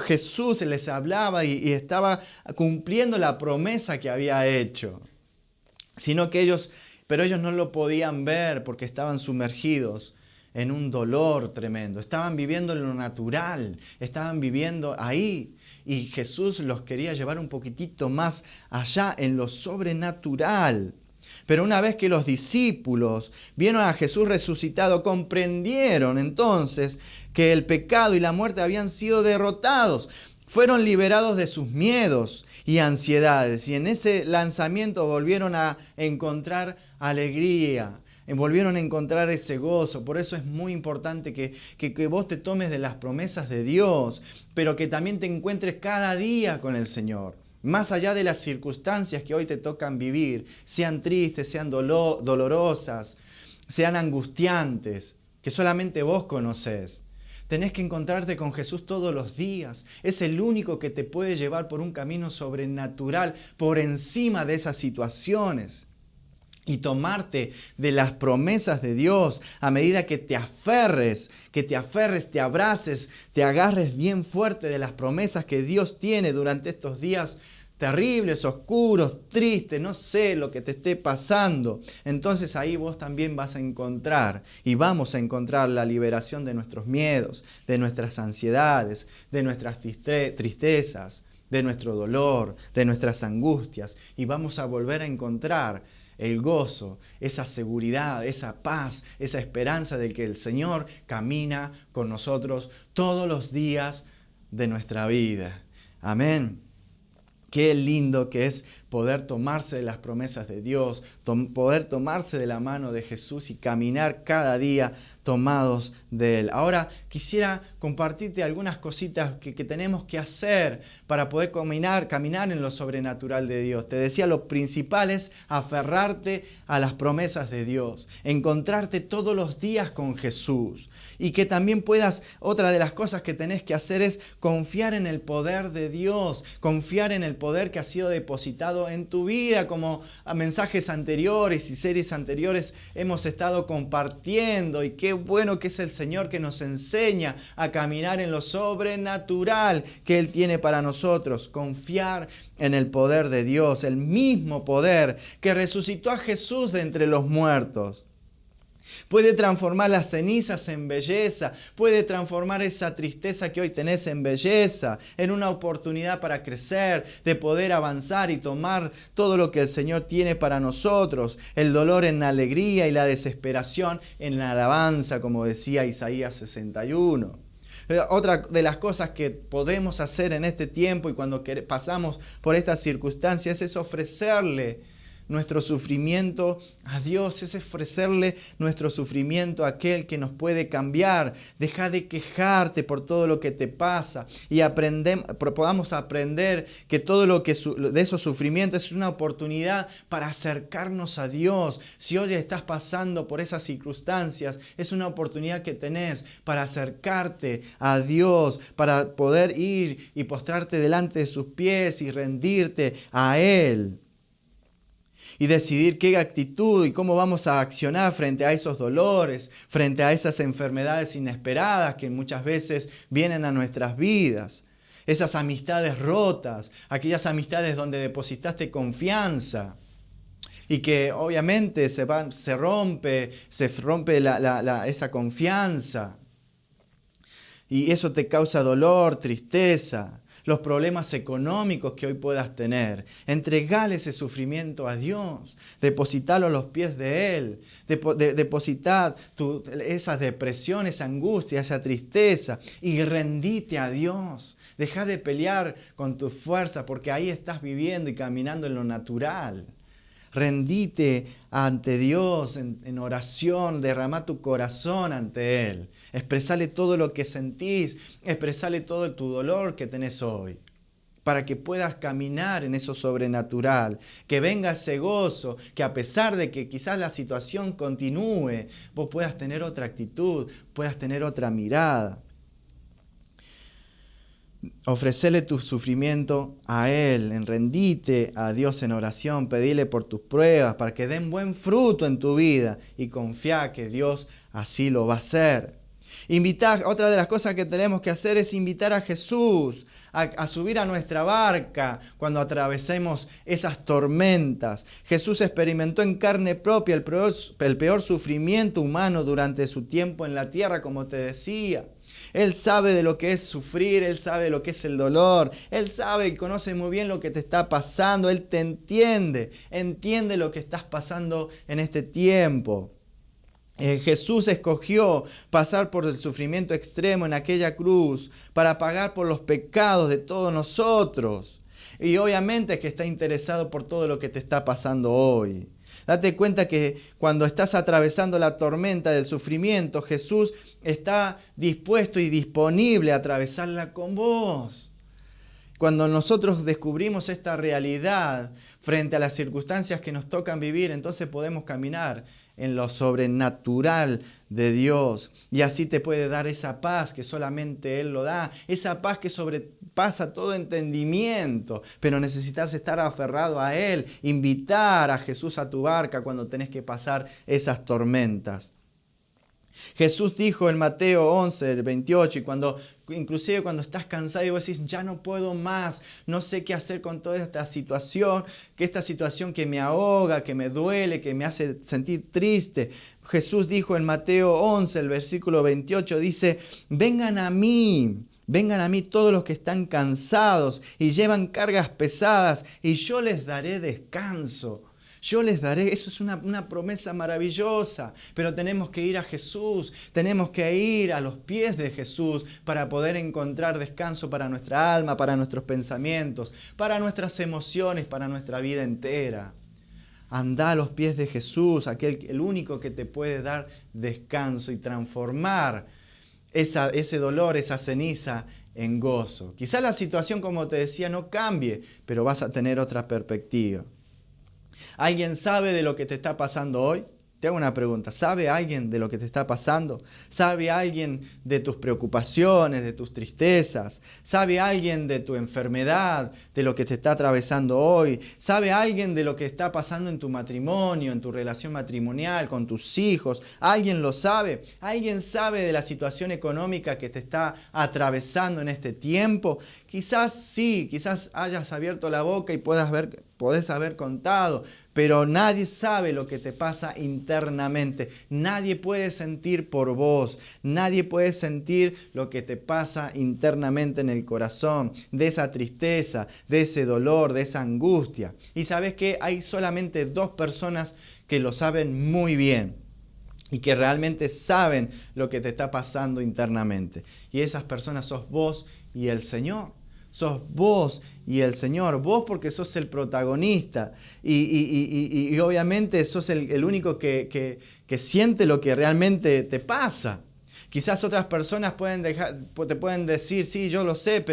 Jesús les hablaba y estaba cumpliendo la promesa que había hecho. Pero ellos no lo podían ver porque estaban sumergidos en un dolor tremendo. Estaban viviendo en lo natural, estaban viviendo ahí. Y Jesús los quería llevar un poquitito más allá en lo sobrenatural. Pero una vez que los discípulos vieron a Jesús resucitado, comprendieron entonces que el pecado y la muerte habían sido derrotados. Fueron liberados de sus miedos y ansiedades. Y en ese lanzamiento volvieron a encontrar alegría. Volvieron a encontrar ese gozo. Por eso es muy importante que vos te tomes de las promesas de Dios, pero que también te encuentres cada día con el Señor. Más allá de las circunstancias que hoy te tocan vivir, sean tristes, sean dolorosas, sean angustiantes, que solamente vos conocés. Tenés que encontrarte con Jesús todos los días. Es el único que te puede llevar por un camino sobrenatural, por encima de esas situaciones. Y tomarte de las promesas de Dios a medida que te aferres, te abraces, te agarres bien fuerte de las promesas que Dios tiene durante estos días terribles, oscuros, tristes, no sé lo que te esté pasando. Entonces ahí vos también vas a encontrar y vamos a encontrar la liberación de nuestros miedos, de nuestras ansiedades, de nuestras tristezas, de nuestro dolor, de nuestras angustias, y vamos a volver a encontrar el gozo, esa seguridad, esa paz, esa esperanza de que el Señor camina con nosotros todos los días de nuestra vida. Amén. Qué lindo que es poder tomarse de las promesas de Dios, poder tomarse de la mano de Jesús y caminar cada día tomados de Él. Ahora quisiera compartirte algunas cositas que tenemos que hacer para poder caminar en lo sobrenatural de Dios. Te decía, lo principal es aferrarte a las promesas de Dios, encontrarte todos los días con Jesús, y que también otra de las cosas que tenés que hacer es confiar en el poder de Dios, confiar en el poder que ha sido depositado en tu vida, como a mensajes anteriores y series anteriores hemos estado compartiendo. Y qué bueno que es el Señor que nos enseña a caminar en lo sobrenatural que Él tiene para nosotros. Confiar en el poder de Dios, el mismo poder que resucitó a Jesús de entre los muertos. Puede transformar las cenizas en belleza, puede transformar esa tristeza que hoy tenés en belleza, en una oportunidad para crecer, de poder avanzar y tomar todo lo que el Señor tiene para nosotros, el dolor en alegría y la desesperación en la alabanza, como decía Isaías 61. Otra de las cosas que podemos hacer en este tiempo y cuando pasamos por estas circunstancias es ofrecerle nuestro sufrimiento a Dios, es ofrecerle nuestro sufrimiento a aquel que nos puede cambiar. Deja de quejarte por todo lo que te pasa y podamos aprender que todo lo que de esos sufrimientos es una oportunidad para acercarnos a Dios. Si hoy estás pasando por esas circunstancias, es una oportunidad que tenés para acercarte a Dios, para poder ir y postrarte delante de sus pies y rendirte a Él. Y decidir qué actitud y cómo vamos a accionar frente a esos dolores, frente a esas enfermedades inesperadas que muchas veces vienen a nuestras vidas. Esas amistades rotas, aquellas amistades donde depositaste confianza y que obviamente se rompe esa confianza. Y eso te causa dolor, tristeza. Los problemas económicos que hoy puedas tener. Entregale ese sufrimiento a Dios. Depositalo a los pies de Él. Depositad esas depresiones, esa angustia, esa tristeza. Y rendite a Dios. Deja de pelear con tu fuerza porque ahí estás viviendo y caminando en lo natural. Rendite ante Dios en oración, derrama tu corazón ante Él. Expresale todo lo que sentís, expresale todo tu dolor que tenés hoy, para que puedas caminar en eso sobrenatural, que venga ese gozo, que a pesar de que quizás la situación continúe, vos puedas tener otra actitud, puedas tener otra mirada. Ofrecele tu sufrimiento a Él, rendite a Dios en oración, pedile por tus pruebas para que den buen fruto en tu vida y confía que Dios así lo va a hacer. Otra de las cosas que tenemos que hacer es invitar a Jesús a subir a nuestra barca cuando atravesemos esas tormentas. Jesús experimentó en carne propia el peor sufrimiento humano durante su tiempo en la tierra, como te decía. Él sabe de lo que es sufrir, Él sabe de lo que es el dolor, Él sabe y conoce muy bien lo que te está pasando, Él te entiende lo que estás pasando en este tiempo. Jesús escogió pasar por el sufrimiento extremo en aquella cruz para pagar por los pecados de todos nosotros. Y obviamente que está interesado por todo lo que te está pasando hoy. Date cuenta que cuando estás atravesando la tormenta del sufrimiento, Jesús está dispuesto y disponible a atravesarla con vos. Cuando nosotros descubrimos esta realidad frente a las circunstancias que nos tocan vivir, entonces podemos caminar en lo sobrenatural de Dios. Y así te puede dar esa paz que solamente Él lo da. Esa paz que sobrepasa todo entendimiento. Pero necesitas estar aferrado a Él. Invitar a Jesús a tu barca cuando tenés que pasar esas tormentas. Jesús dijo en Mateo 11, el 28, y inclusive cuando estás cansado y vos decís, ya no puedo más, no sé qué hacer con toda esta situación, que me ahoga, que me duele, que me hace sentir triste. Jesús dijo en Mateo 11, el versículo 28, dice, vengan a mí todos los que están cansados y llevan cargas pesadas, y yo les daré descanso. Yo les daré, eso es una promesa maravillosa, pero tenemos que ir a Jesús, tenemos que ir a los pies de Jesús para poder encontrar descanso para nuestra alma, para nuestros pensamientos, para nuestras emociones, para nuestra vida entera. Anda a los pies de Jesús, el único que te puede dar descanso y transformar ese dolor, esa ceniza en gozo. Quizá la situación, como te decía, no cambie, pero vas a tener otra perspectiva. ¿Alguien sabe de lo que te está pasando hoy? Te hago una pregunta. ¿Sabe alguien de lo que te está pasando? ¿Sabe alguien de tus preocupaciones, de tus tristezas? ¿Sabe alguien de tu enfermedad, de lo que te está atravesando hoy? ¿Sabe alguien de lo que está pasando en tu matrimonio, en tu relación matrimonial, con tus hijos? ¿Alguien lo sabe? ¿Alguien sabe de la situación económica que te está atravesando en este tiempo? Quizás sí, quizás hayas abierto la boca y podés haber contado, pero nadie sabe lo que te pasa internamente. Nadie puede sentir por vos. Nadie puede sentir lo que te pasa internamente en el corazón, de esa tristeza, de ese dolor, de esa angustia. Y sabes que hay solamente 2 personas que lo saben muy bien y que realmente saben lo que te está pasando internamente. Y esas personas sos vos y el Señor. Sos vos y el Señor. Vos porque sos el protagonista y obviamente sos el único que siente lo que realmente te pasa. Quizás otras personas te pueden decir, sí, yo lo sé,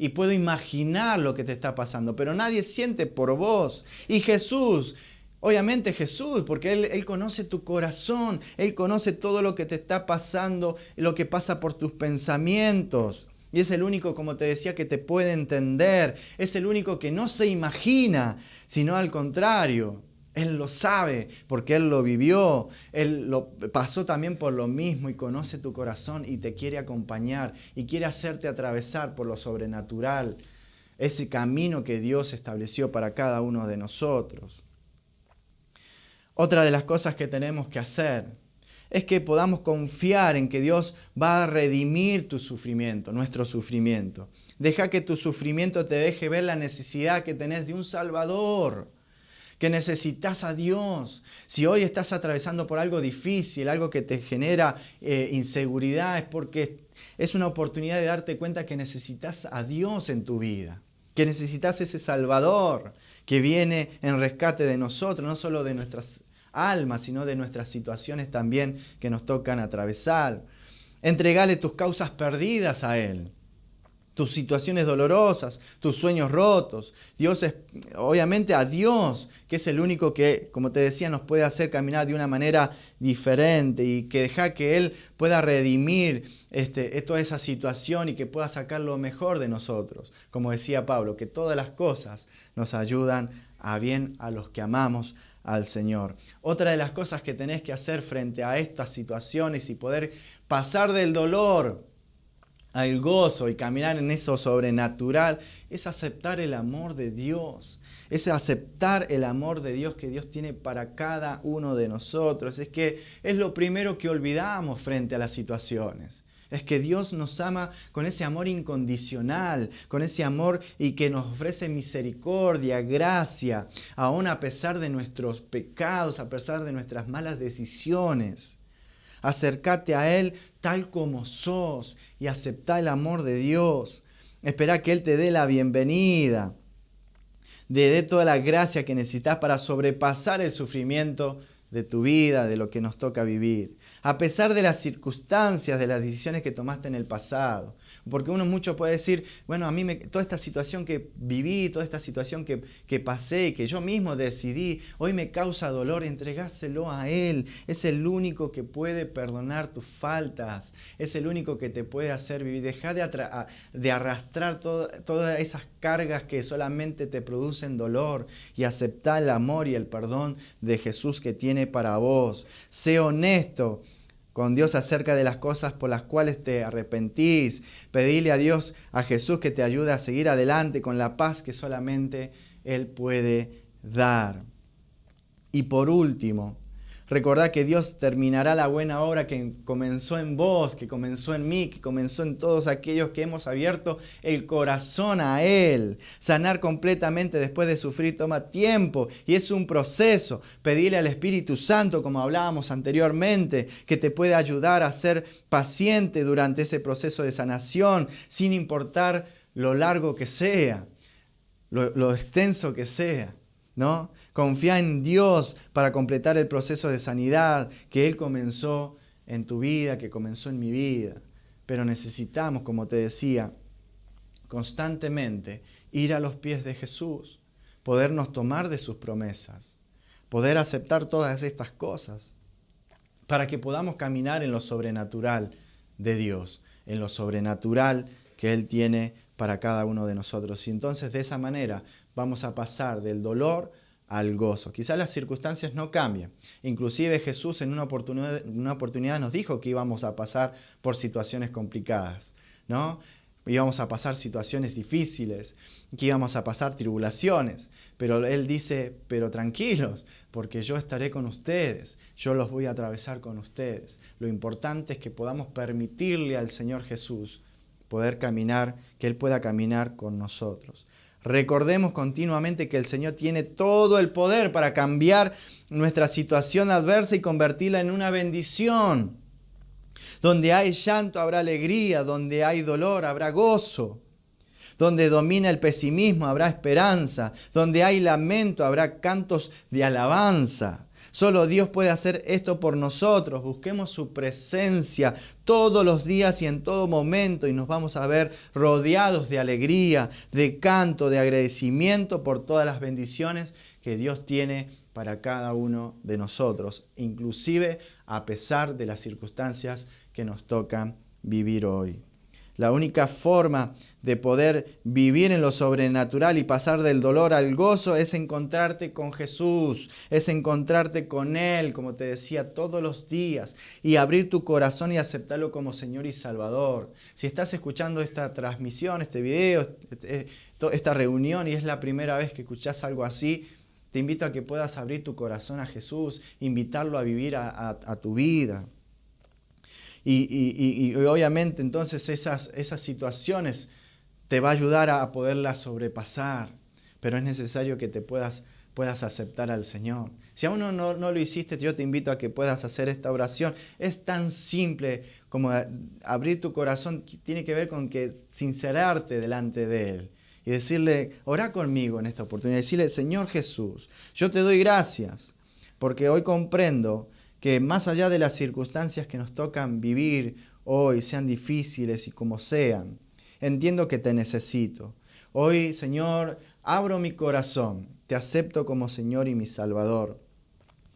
y puedo imaginar lo que te está pasando, pero nadie siente por vos. Y Jesús, obviamente Jesús, porque Él conoce tu corazón, Él conoce todo lo que te está pasando, lo que pasa por tus pensamientos. Y es el único, como te decía, que te puede entender. Es el único que no se imagina, sino al contrario. Él lo sabe porque Él lo vivió. Él lo pasó también por lo mismo y conoce tu corazón y te quiere acompañar y quiere hacerte atravesar por lo sobrenatural. Ese camino que Dios estableció para cada uno de nosotros. Otra de las cosas que tenemos que hacer es que podamos confiar en que Dios va a redimir tu sufrimiento, nuestro sufrimiento. Deja que tu sufrimiento te deje ver la necesidad que tenés de un Salvador, que necesitas a Dios. Si hoy estás atravesando por algo difícil, algo que te genera inseguridad, es porque es una oportunidad de darte cuenta que necesitas a Dios en tu vida, que necesitas ese Salvador que viene en rescate de nosotros, no solo de nuestras almas, sino de nuestras situaciones también que nos tocan atravesar. Entregale tus causas perdidas a Él, tus situaciones dolorosas, tus sueños rotos. Dios es, obviamente a Dios, que es el único que, como te decía, nos puede hacer caminar de una manera diferente y que deja que Él pueda redimir toda esa situación y que pueda sacar lo mejor de nosotros. Como decía Pablo, que todas las cosas nos ayudan a bien a los que amamos al Señor. Otra de las cosas que tenés que hacer frente a estas situaciones y poder pasar del dolor al gozo y caminar en eso sobrenatural es aceptar el amor de Dios. Es aceptar el amor de Dios que Dios tiene para cada uno de nosotros. Es que es lo primero que olvidamos frente a las situaciones. Es que Dios nos ama con ese amor incondicional, con ese amor y que nos ofrece misericordia, gracia, aún a pesar de nuestros pecados, a pesar de nuestras malas decisiones. Acércate a Él tal como sos y aceptá el amor de Dios. Espera que Él te dé la bienvenida, te dé toda la gracia que necesitas para sobrepasar el sufrimiento de tu vida, de lo que nos toca vivir. A pesar de las circunstancias, de las decisiones que tomaste en el pasado. Porque mucho puede decir, bueno, a mí toda esta situación que viví, toda esta situación que pasé, que yo mismo decidí, hoy me causa dolor, entregáselo a Él. Es el único que puede perdonar tus faltas. Es el único que te puede hacer vivir. Deja de arrastrar todas esas cargas que solamente te producen dolor y aceptar el amor y el perdón de Jesús que tiene para vos. Sé honesto con Dios acerca de las cosas por las cuales te arrepentís. Pedile a Dios, a Jesús, que te ayude a seguir adelante con la paz que solamente Él puede dar. Y por último, recordá que Dios terminará la buena obra que comenzó en vos, que comenzó en mí, que comenzó en todos aquellos que hemos abierto el corazón a Él. Sanar completamente después de sufrir toma tiempo y es un proceso. Pedirle al Espíritu Santo, como hablábamos anteriormente, que te puede ayudar a ser paciente durante ese proceso de sanación, sin importar lo largo que sea, lo extenso que sea, ¿no? Confía en Dios para completar el proceso de sanidad que Él comenzó en tu vida, que comenzó en mi vida. Pero necesitamos, como te decía, constantemente ir a los pies de Jesús, podernos tomar de sus promesas, poder aceptar todas estas cosas. para que podamos caminar en lo sobrenatural de Dios, en lo sobrenatural que Él tiene para cada uno de nosotros. Y entonces de esa manera vamos a pasar del dolor al gozo. Quizás las circunstancias no cambian. Inclusive Jesús en una oportunidad nos dijo que íbamos a pasar por situaciones complicadas, ¿no? Íbamos a pasar situaciones difíciles, que íbamos a pasar tribulaciones. Pero Él dice, pero tranquilos, porque yo estaré con ustedes, yo los voy a atravesar con ustedes. Lo importante es que podamos permitirle al Señor Jesús poder caminar, que Él pueda caminar con nosotros. Recordemos continuamente que el Señor tiene todo el poder para cambiar nuestra situación adversa y convertirla en una bendición. Donde hay llanto habrá alegría, donde hay dolor habrá gozo. Donde domina el pesimismo habrá esperanza, donde hay lamento habrá cantos de alabanza. Solo Dios puede hacer esto por nosotros. Busquemos su presencia todos los días y en todo momento y nos vamos a ver rodeados de alegría, de canto, de agradecimiento por todas las bendiciones que Dios tiene para cada uno de nosotros, inclusive a pesar de las circunstancias que nos tocan vivir hoy. La única forma de poder vivir en lo sobrenatural y pasar del dolor al gozo es encontrarte con Jesús, es encontrarte con Él, como te decía, todos los días y abrir tu corazón y aceptarlo como Señor y Salvador. Si estás escuchando esta transmisión, este video, esta reunión y es la primera vez que escuchás algo así, te invito a que puedas abrir tu corazón a Jesús, invitarlo a vivir a tu vida. Y obviamente entonces esas situaciones te va a ayudar a poderlas sobrepasar, pero es necesario que te puedas aceptar al Señor. Si aún no lo hiciste, yo te invito a que puedas hacer esta oración. Es tan simple como abrir tu corazón, tiene que ver con que sincerarte delante de Él y decirle, orá conmigo en esta oportunidad, decirle, Señor Jesús, yo te doy gracias porque hoy comprendo que más allá de las circunstancias que nos tocan vivir hoy, sean difíciles y como sean, entiendo que te necesito. Hoy, Señor, abro mi corazón, te acepto como Señor y mi Salvador.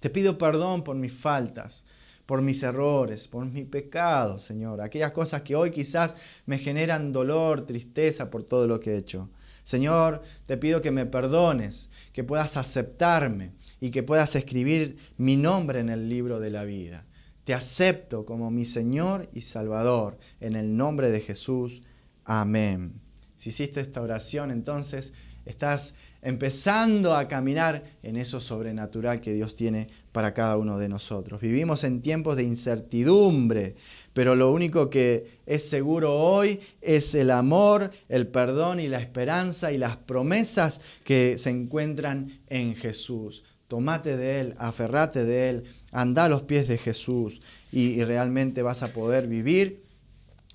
Te pido perdón por mis faltas, por mis errores, por mis pecados, Señor. Aquellas cosas que hoy quizás me generan dolor, tristeza por todo lo que he hecho. Señor, te pido que me perdones, que puedas aceptarme y que puedas escribir mi nombre en el libro de la vida. Te acepto como mi Señor y Salvador, en el nombre de Jesús. Amén. Si hiciste esta oración, entonces estás empezando a caminar en eso sobrenatural que Dios tiene para cada uno de nosotros. Vivimos en tiempos de incertidumbre, pero lo único que es seguro hoy es el amor, el perdón y la esperanza y las promesas que se encuentran en Jesús. Tomate de Él, aferrate de Él, anda a los pies de Jesús y realmente vas a poder vivir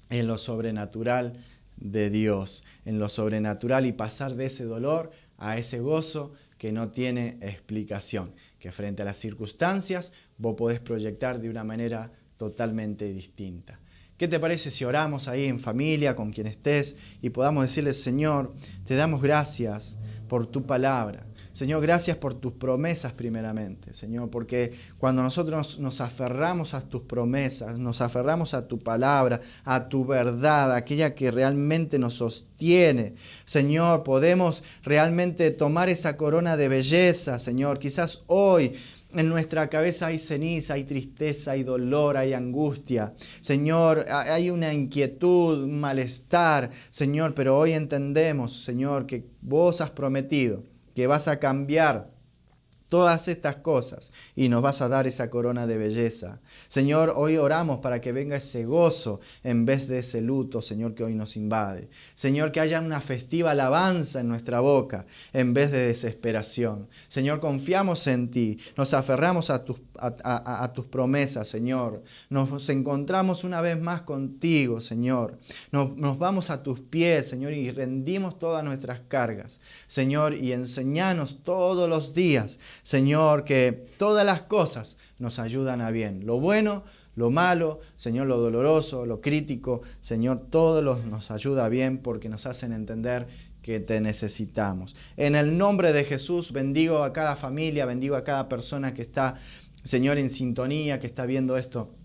en lo sobrenatural de Dios, en lo sobrenatural y pasar de ese dolor a ese gozo que no tiene explicación, que frente a las circunstancias vos podés proyectar de una manera totalmente distinta. ¿Qué te parece si oramos ahí en familia, con quien estés, y podamos decirle, Señor, te damos gracias por tu palabra. Señor, gracias por tus promesas primeramente, Señor, porque cuando nosotros nos aferramos a tus promesas, nos aferramos a tu palabra, a tu verdad, aquella que realmente nos sostiene, Señor, podemos realmente tomar esa corona de belleza, Señor. Quizás hoy en nuestra cabeza hay ceniza, hay tristeza, hay dolor, hay angustia. Señor, hay una inquietud, un malestar, Señor, pero hoy entendemos, Señor, que vos has prometido que vas a cambiar todas estas cosas y nos vas a dar esa corona de belleza. Señor, hoy oramos para que venga ese gozo en vez de ese luto, Señor, que hoy nos invade. Señor, que haya una festiva alabanza en nuestra boca en vez de desesperación. Señor, confiamos en ti, nos aferramos a tus promesas, Señor. Nos encontramos una vez más contigo, Señor. Nos vamos a tus pies, Señor, y rendimos todas nuestras cargas. Señor, y enséñanos todos los días, Señor, que todas las cosas nos ayudan a bien. Lo bueno, lo malo, Señor, lo doloroso, lo crítico, Señor, todo nos ayuda a bien porque nos hacen entender que te necesitamos. En el nombre de Jesús, bendigo a cada familia, bendigo a cada persona que está Señor, en sintonía, que está viendo esto,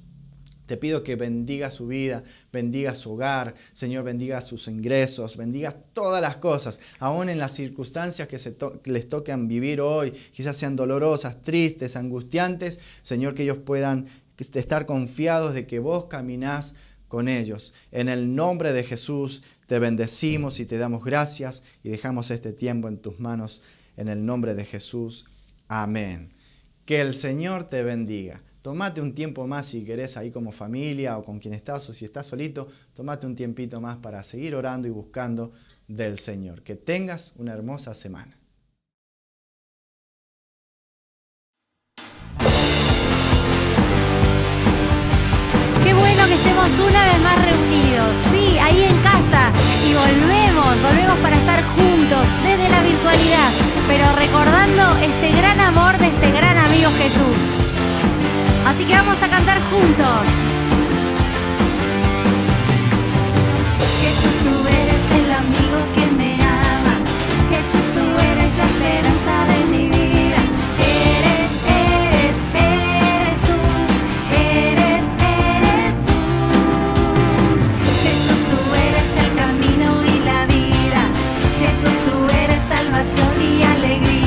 te pido que bendiga su vida, bendiga su hogar, Señor, bendiga sus ingresos, bendiga todas las cosas, aún en las circunstancias que les tocan vivir hoy, quizás sean dolorosas, tristes, angustiantes, Señor, que ellos puedan estar confiados de que vos caminás con ellos. En el nombre de Jesús te bendecimos y te damos gracias y dejamos este tiempo en tus manos, en el nombre de Jesús. Amén. Que el Señor te bendiga. Tómate un tiempo más si querés ahí como familia o con quien estás, o si estás solito, tómate un tiempito más para seguir orando y buscando del Señor. Que tengas una hermosa semana. Qué bueno que estemos una vez más reunidos, sí, ahí en casa, y volvemos para estar juntos desde la virtualidad, pero recordando este gran amor de este gran amigo Jesús. Así que vamos a cantar juntos. Jesús, tú eres el amigo que me ama. Jesús, tú eres la esperanza de mi vida. Eres tú. Eres tú. Jesús, tú eres el camino y la vida. Jesús, tú eres salvación y alegría.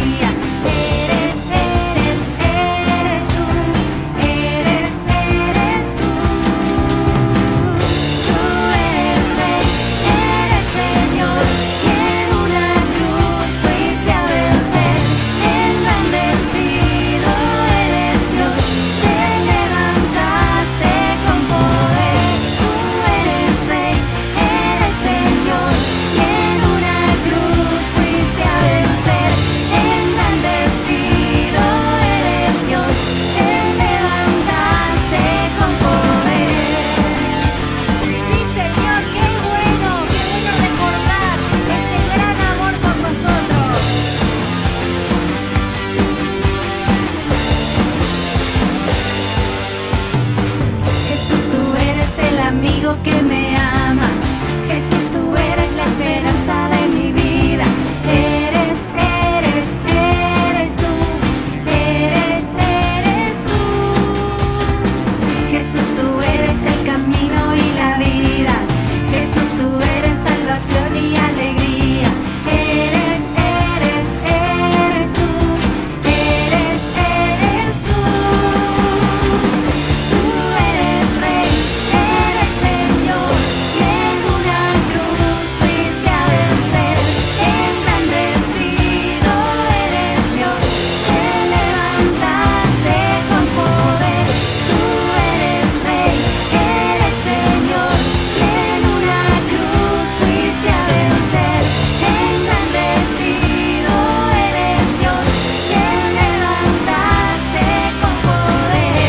Que me ama. Jesús, tú eres la esperanza de mi vida. Eres tú. Eres tú. Jesús, tú eres el camino y la vida. Jesús, tú eres salvación y alegría. Eres tú. Eres tú. Tú eres Rey. Señor, que en una cruz fuiste a vencer, engrandecido eres Dios, te levantaste con poder, tú eres Rey, eres Señor, que en una cruz fuiste a vencer, engrandecido eres Dios, te levantaste con poder.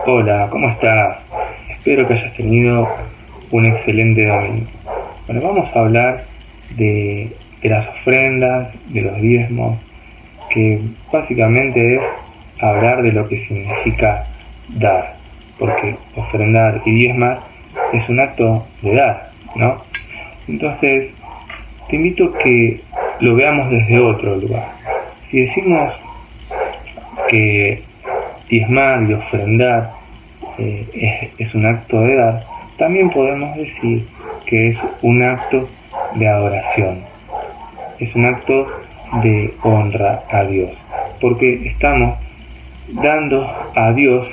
Hola, ¿cómo estás? Espero que hayas tenido un excelente domingo. Bueno, vamos a hablar de las ofrendas, de los diezmos, que básicamente es hablar de lo que significa dar, porque ofrendar y diezmar es un acto de dar, ¿no? Entonces, te invito a que lo veamos desde otro lugar. Si decimos que diezmar y ofrendar es un acto de dar, también podemos decir que es un acto de adoración, es un acto de honra a Dios, porque estamos dando a Dios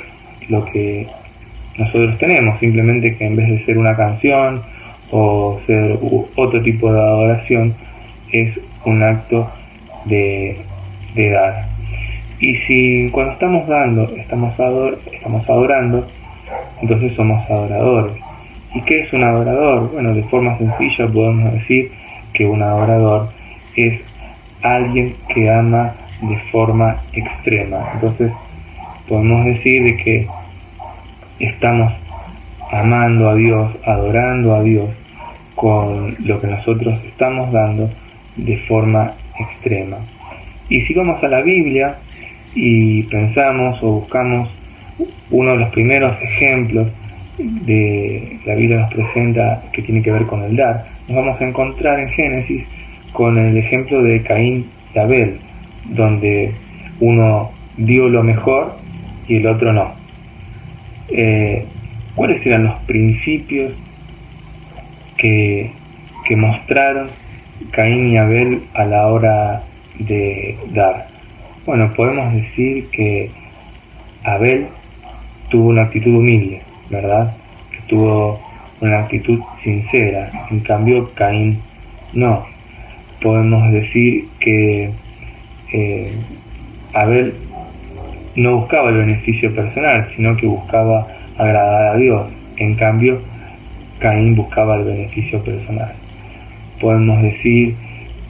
lo que nosotros tenemos, simplemente que en vez de ser una canción o ser otro tipo de adoración, es un acto de dar. Y si cuando estamos dando, estamos adorando, entonces somos adoradores. ¿Y qué es un adorador? Bueno, de forma sencilla podemos decir que un adorador es alguien que ama de forma extrema. Entonces podemos decir de que estamos amando a Dios, adorando a Dios con lo que nosotros estamos dando de forma extrema. Y si vamos a la Biblia y pensamos o buscamos uno de los primeros ejemplos de la Biblia nos presenta que tiene que ver con el dar, nos vamos a encontrar en Génesis con el ejemplo de Caín y Abel, donde uno dio lo mejor y el otro no. ¿Cuáles eran los principios que mostraron Caín y Abel a la hora de dar? Bueno, podemos decir que Abel tuvo una actitud humilde, ¿verdad? Que tuvo una actitud sincera. En cambio, Caín no. Podemos decir que Abel no buscaba el beneficio personal, sino que buscaba agradar a Dios. En cambio, Caín buscaba el beneficio personal. Podemos decir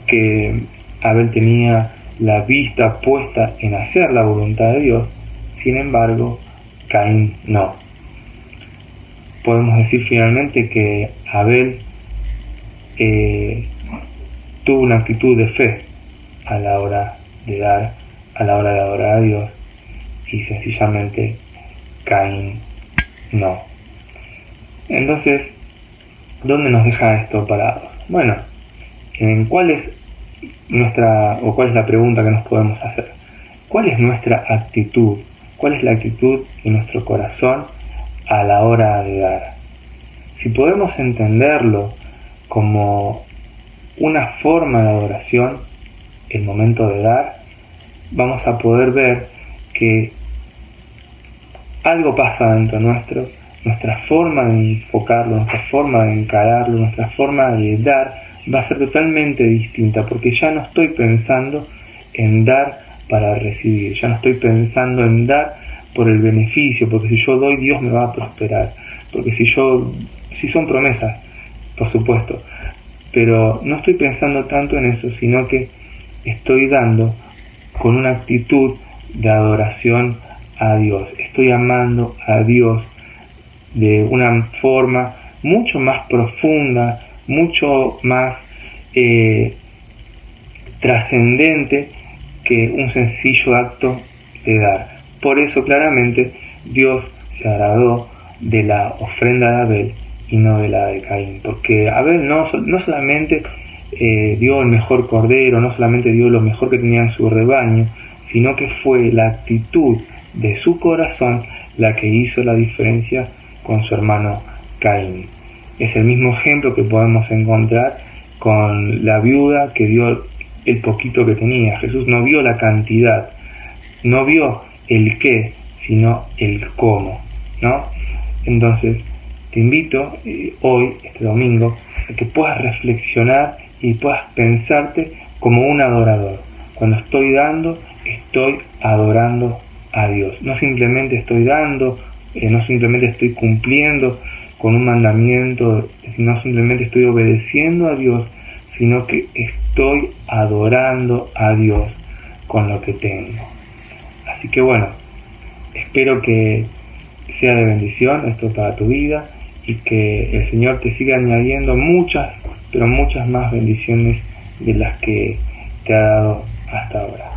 que Abel tenía la vista puesta en hacer la voluntad de Dios, sin embargo, Caín no. Podemos decir finalmente que Abel tuvo una actitud de fe a la hora de dar, a la hora de adorar a Dios, y sencillamente Caín no. Entonces, ¿dónde nos deja esto parado? Bueno, ¿cuál es la pregunta que nos podemos hacer? ¿Cuál es nuestra actitud? ¿Cuál es la actitud de nuestro corazón a la hora de dar? Si podemos entenderlo como una forma de adoración, el momento de dar, vamos a poder ver que algo pasa dentro nuestro, nuestra forma de enfocarlo, nuestra forma de encararlo, nuestra forma de dar va a ser totalmente distinta, porque ya no estoy pensando en dar para recibir, ya no estoy pensando en dar por el beneficio, porque si yo doy, Dios me va a prosperar, porque si son promesas, por supuesto, pero no estoy pensando tanto en eso, sino que estoy dando con una actitud de adoración a Dios, estoy amando a Dios de una forma mucho más profunda, mucho más trascendente que un sencillo acto de dar. Por eso claramente Dios se agradó de la ofrenda de Abel y no de la de Caín, porque Abel no solamente dio el mejor cordero, no solamente dio lo mejor que tenía en su rebaño, sino que fue la actitud de su corazón la que hizo la diferencia con su hermano Caín. Es el mismo ejemplo que podemos encontrar con la viuda que dio el poquito que tenía. Jesús no vio la cantidad, no vio el qué, sino el cómo, ¿no? Entonces, te invito hoy, este domingo, a que puedas reflexionar y puedas pensarte como un adorador. Cuando estoy dando, estoy adorando a Dios. No simplemente estoy dando, no simplemente estoy cumpliendo con un mandamiento, no simplemente estoy obedeciendo a Dios, sino que estoy adorando a Dios con lo que tengo. Así que bueno, espero que sea de bendición esto para tu vida y que el Señor te siga añadiendo muchas, pero muchas más bendiciones de las que te ha dado hasta ahora.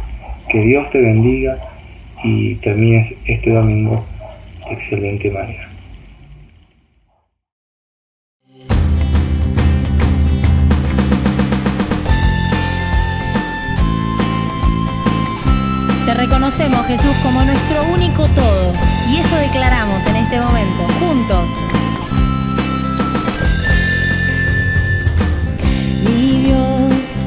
Que Dios te bendiga y termines este domingo de excelente manera. Te reconocemos, Jesús, como nuestro único todo, y eso declaramos en este momento, juntos. Mi Dios,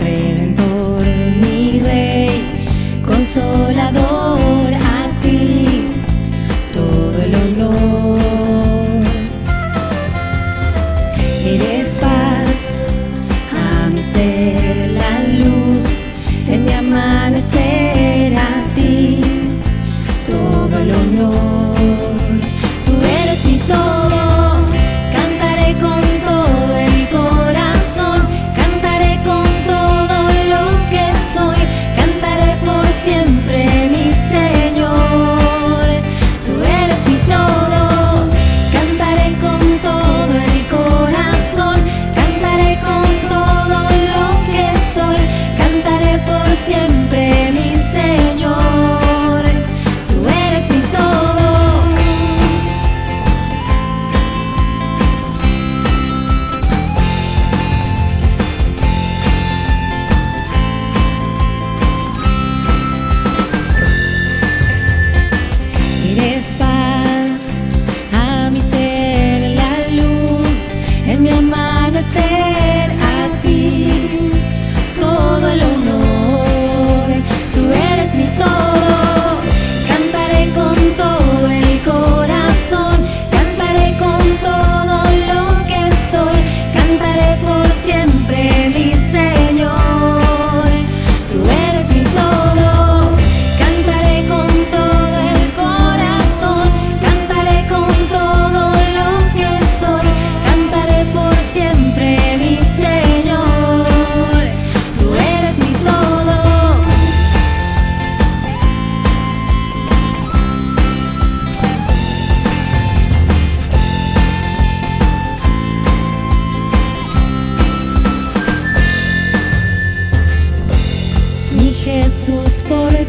Redentor, mi Rey, Consolador, a ti todo el honor. Eres paz a mi ser, la luz en mi amanecer, a ti todo el honor. Tú eres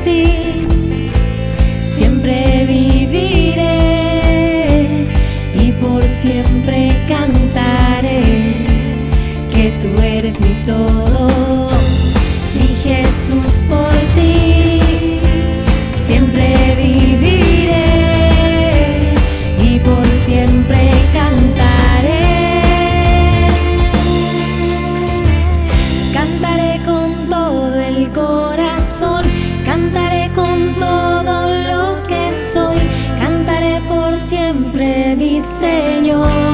ti siempre viviré y por siempre cantaré que tú eres mi todo. Mi Jesús, por ti siempre viviré y por siempre cantaré. Cantaré con todo el corazón, cantaré con todo lo que soy, cantaré por siempre, mi Señor.